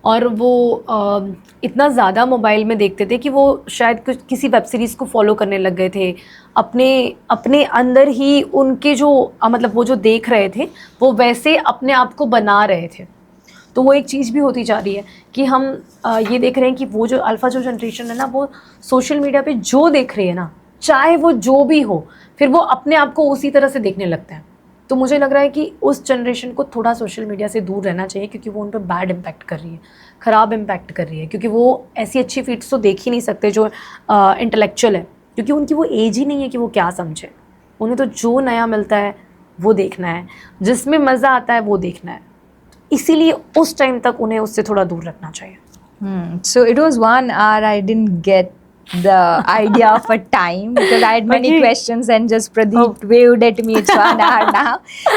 और वो इतना ज़्यादा मोबाइल में देखते थे कि वो शायद किसी वेब सीरीज़ को फॉलो करने लग गए थे, अपने अंदर ही उनके जो मतलब वो जो देख रहे थे वो वैसे अपने आप को बना रहे थे। तो वो एक चीज़ भी होती जा रही है कि हम ये देख रहे हैं कि वो जो अल्फ़ा जो जनरेशन है ना, वो सोशल मीडिया पे जो देख रही है ना, चाहे वो जो भी हो, फिर वो अपने आप को उसी तरह से देखने लगता है। तो मुझे लग रहा है कि उस जनरेशन को थोड़ा सोशल मीडिया से दूर रहना चाहिए, क्योंकि वो उन पर बैड इम्पैक्ट कर रही है, ख़राब इम्पैक्ट कर रही है, क्योंकि वो ऐसी अच्छी फीड्स तो देख ही नहीं सकते जो इंटेलेक्चुअल है, क्योंकि उनकी वो एज ही नहीं है कि वो क्या समझे। उन्हें तो जो नया मिलता है वो देखना है, जिसमें मज़ा आता है वो देखना है, इसीलिए उस टाइम तक उन्हें उससे थोड़ा दूर रखना चाहिए। So it was 1 hour. I didn't get the idea of a time because I had many questions and just Pradeep waved at me. It's 1 hour now.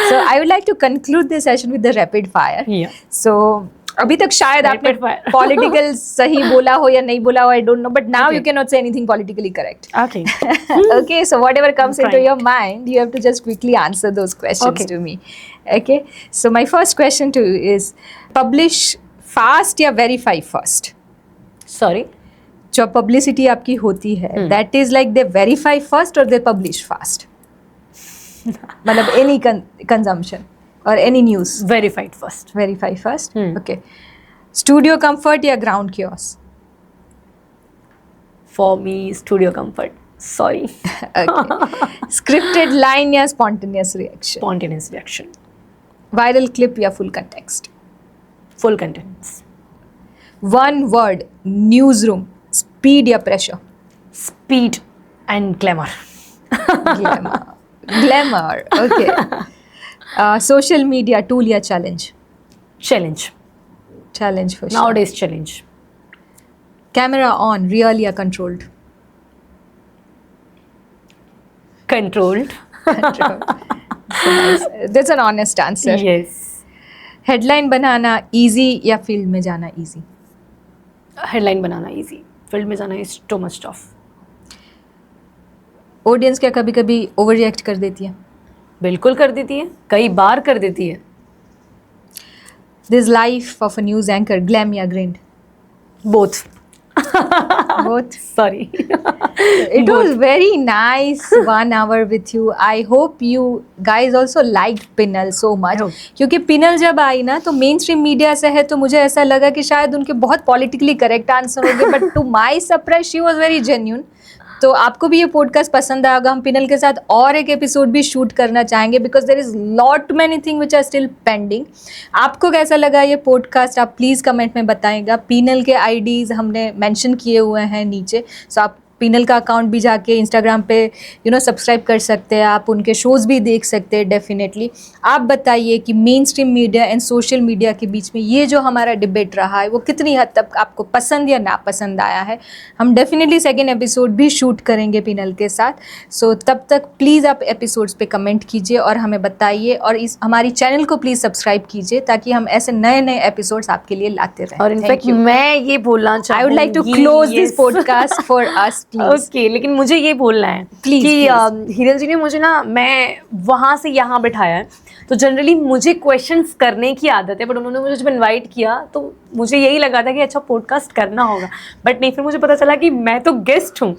So I would like to conclude this session with the rapid fire. Yeah. So अभी तक शायद आपने political सही बोला हो या नहीं बोला हो, I don't know, but now you can not say anything politically correct. Okay. Okay, so whatever comes I'm into trying. your mind, you have to just quickly answer those questions Okay. to me. Okay, so my first question to you is publish fast या verify first? Sorry. जो publicity आपकी होती है that is like they verify first और they publish fast, मतलब any consumption और any news Verified first. Verify first. Okay, studio comfort या ground chaos? For me, studio comfort. Sorry. Scripted line या spontaneous reaction? Spontaneous reaction. Viral clip या full context? Full contents. One word, news room, speed या pressure? Speed and glamour. Glamour. Okay, social media tool या challenge? Challenge. Challenge for Nowadays challenge. Camera on, real या controlled? Controlled. That's an honest answer. Yes. Headline बनाना easy या field में जाना easy? Headline बनाना easy. Field में जाना is too much tough. Audience क्या कभी कभी ओवर रिएक्ट कर देती है? बिल्कुल कर देती है, कई बार कर देती है. This life of a news anchor, glam या grind? Both. Both. Sorry. It was very nice 1 hour with you. I hope you guys also liked Pinal so much. I hope. क्योंकि पिनल जब आई ना तो मेन स्ट्रीम मीडिया से है, तो मुझे ऐसा लगा कि शायद उनके बहुत पॉलिटिकली करेक्ट आंसर होंगे, but to my surprise she was very genuine. तो आपको भी ये पॉडकास्ट पसंद आएगा. हम पिनल के साथ और एक एपिसोड भी शूट करना चाहेंगे because there is lot many thing which are still pending. आपको कैसा लगा ये पॉडकास्ट आप प्लीज़ कमेंट में बताएगा. पिनल के आईडीज़ हमने मेंशन किए हुए हैं नीचे, सो आप पिनल का अकाउंट भी जाके इंस्टाग्राम पे सब्सक्राइब कर सकते हैं, आप उनके शोज़ भी देख सकते हैं डेफिनेटली। आप बताइए कि main stream media and social media के बीच में ये जो हमारा डिबेट रहा है वो कितनी हद तक आपको पसंद या नापसंद आया है। हम डेफिनेटली सेकेंड एपिसोड भी शूट करेंगे पिनल के साथ। सो तब तक प्लीज़ आप एपिसोड्स पे कमेंट कीजिए और हमें बताइए, और इस हमारी चैनल को प्लीज़ सब्सक्राइब कीजिए ताकि हम ऐसे नए नए एपिसोड्स आपके लिए लाते रहें। और इनफैक्ट मैं ये बोलना चाहूँगी, I would like to close this podcast for us please. Okay, लेकिन मुझे ये बोलना है Please, कि please. हिरल जी ने मुझे ना, मैं वहाँ से यहाँ बिठाया है, तो जनरली मुझे क्वेश्चंस करने की आदत है, बट उन्होंने मुझे जब इनवाइट किया तो मुझे यही लगा था कि अच्छा पॉडकास्ट करना होगा, बट नहीं, फिर मुझे पता चला कि मैं तो गेस्ट हूँ।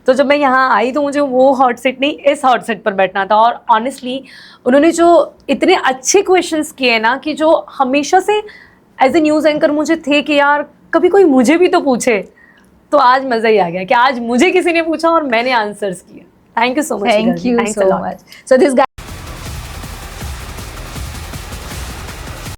तो जब मैं यहाँ आई तो मुझे वो हॉट सीट नहीं, इस हॉट सीट पर बैठना था। और ऑनेस्टली उन्होंने जो इतने अच्छे क्वेश्चंस किए ना, कि जो हमेशा से एज ए न्यूज़ एंकर मुझे थे कि यार कभी कोई मुझे भी तो पूछे, तो आज मज़ा ही आ गया कि आज मुझे किसी ने पूछा और मैंने आंसर्स किए। Thank you so much. Thank you so much. So this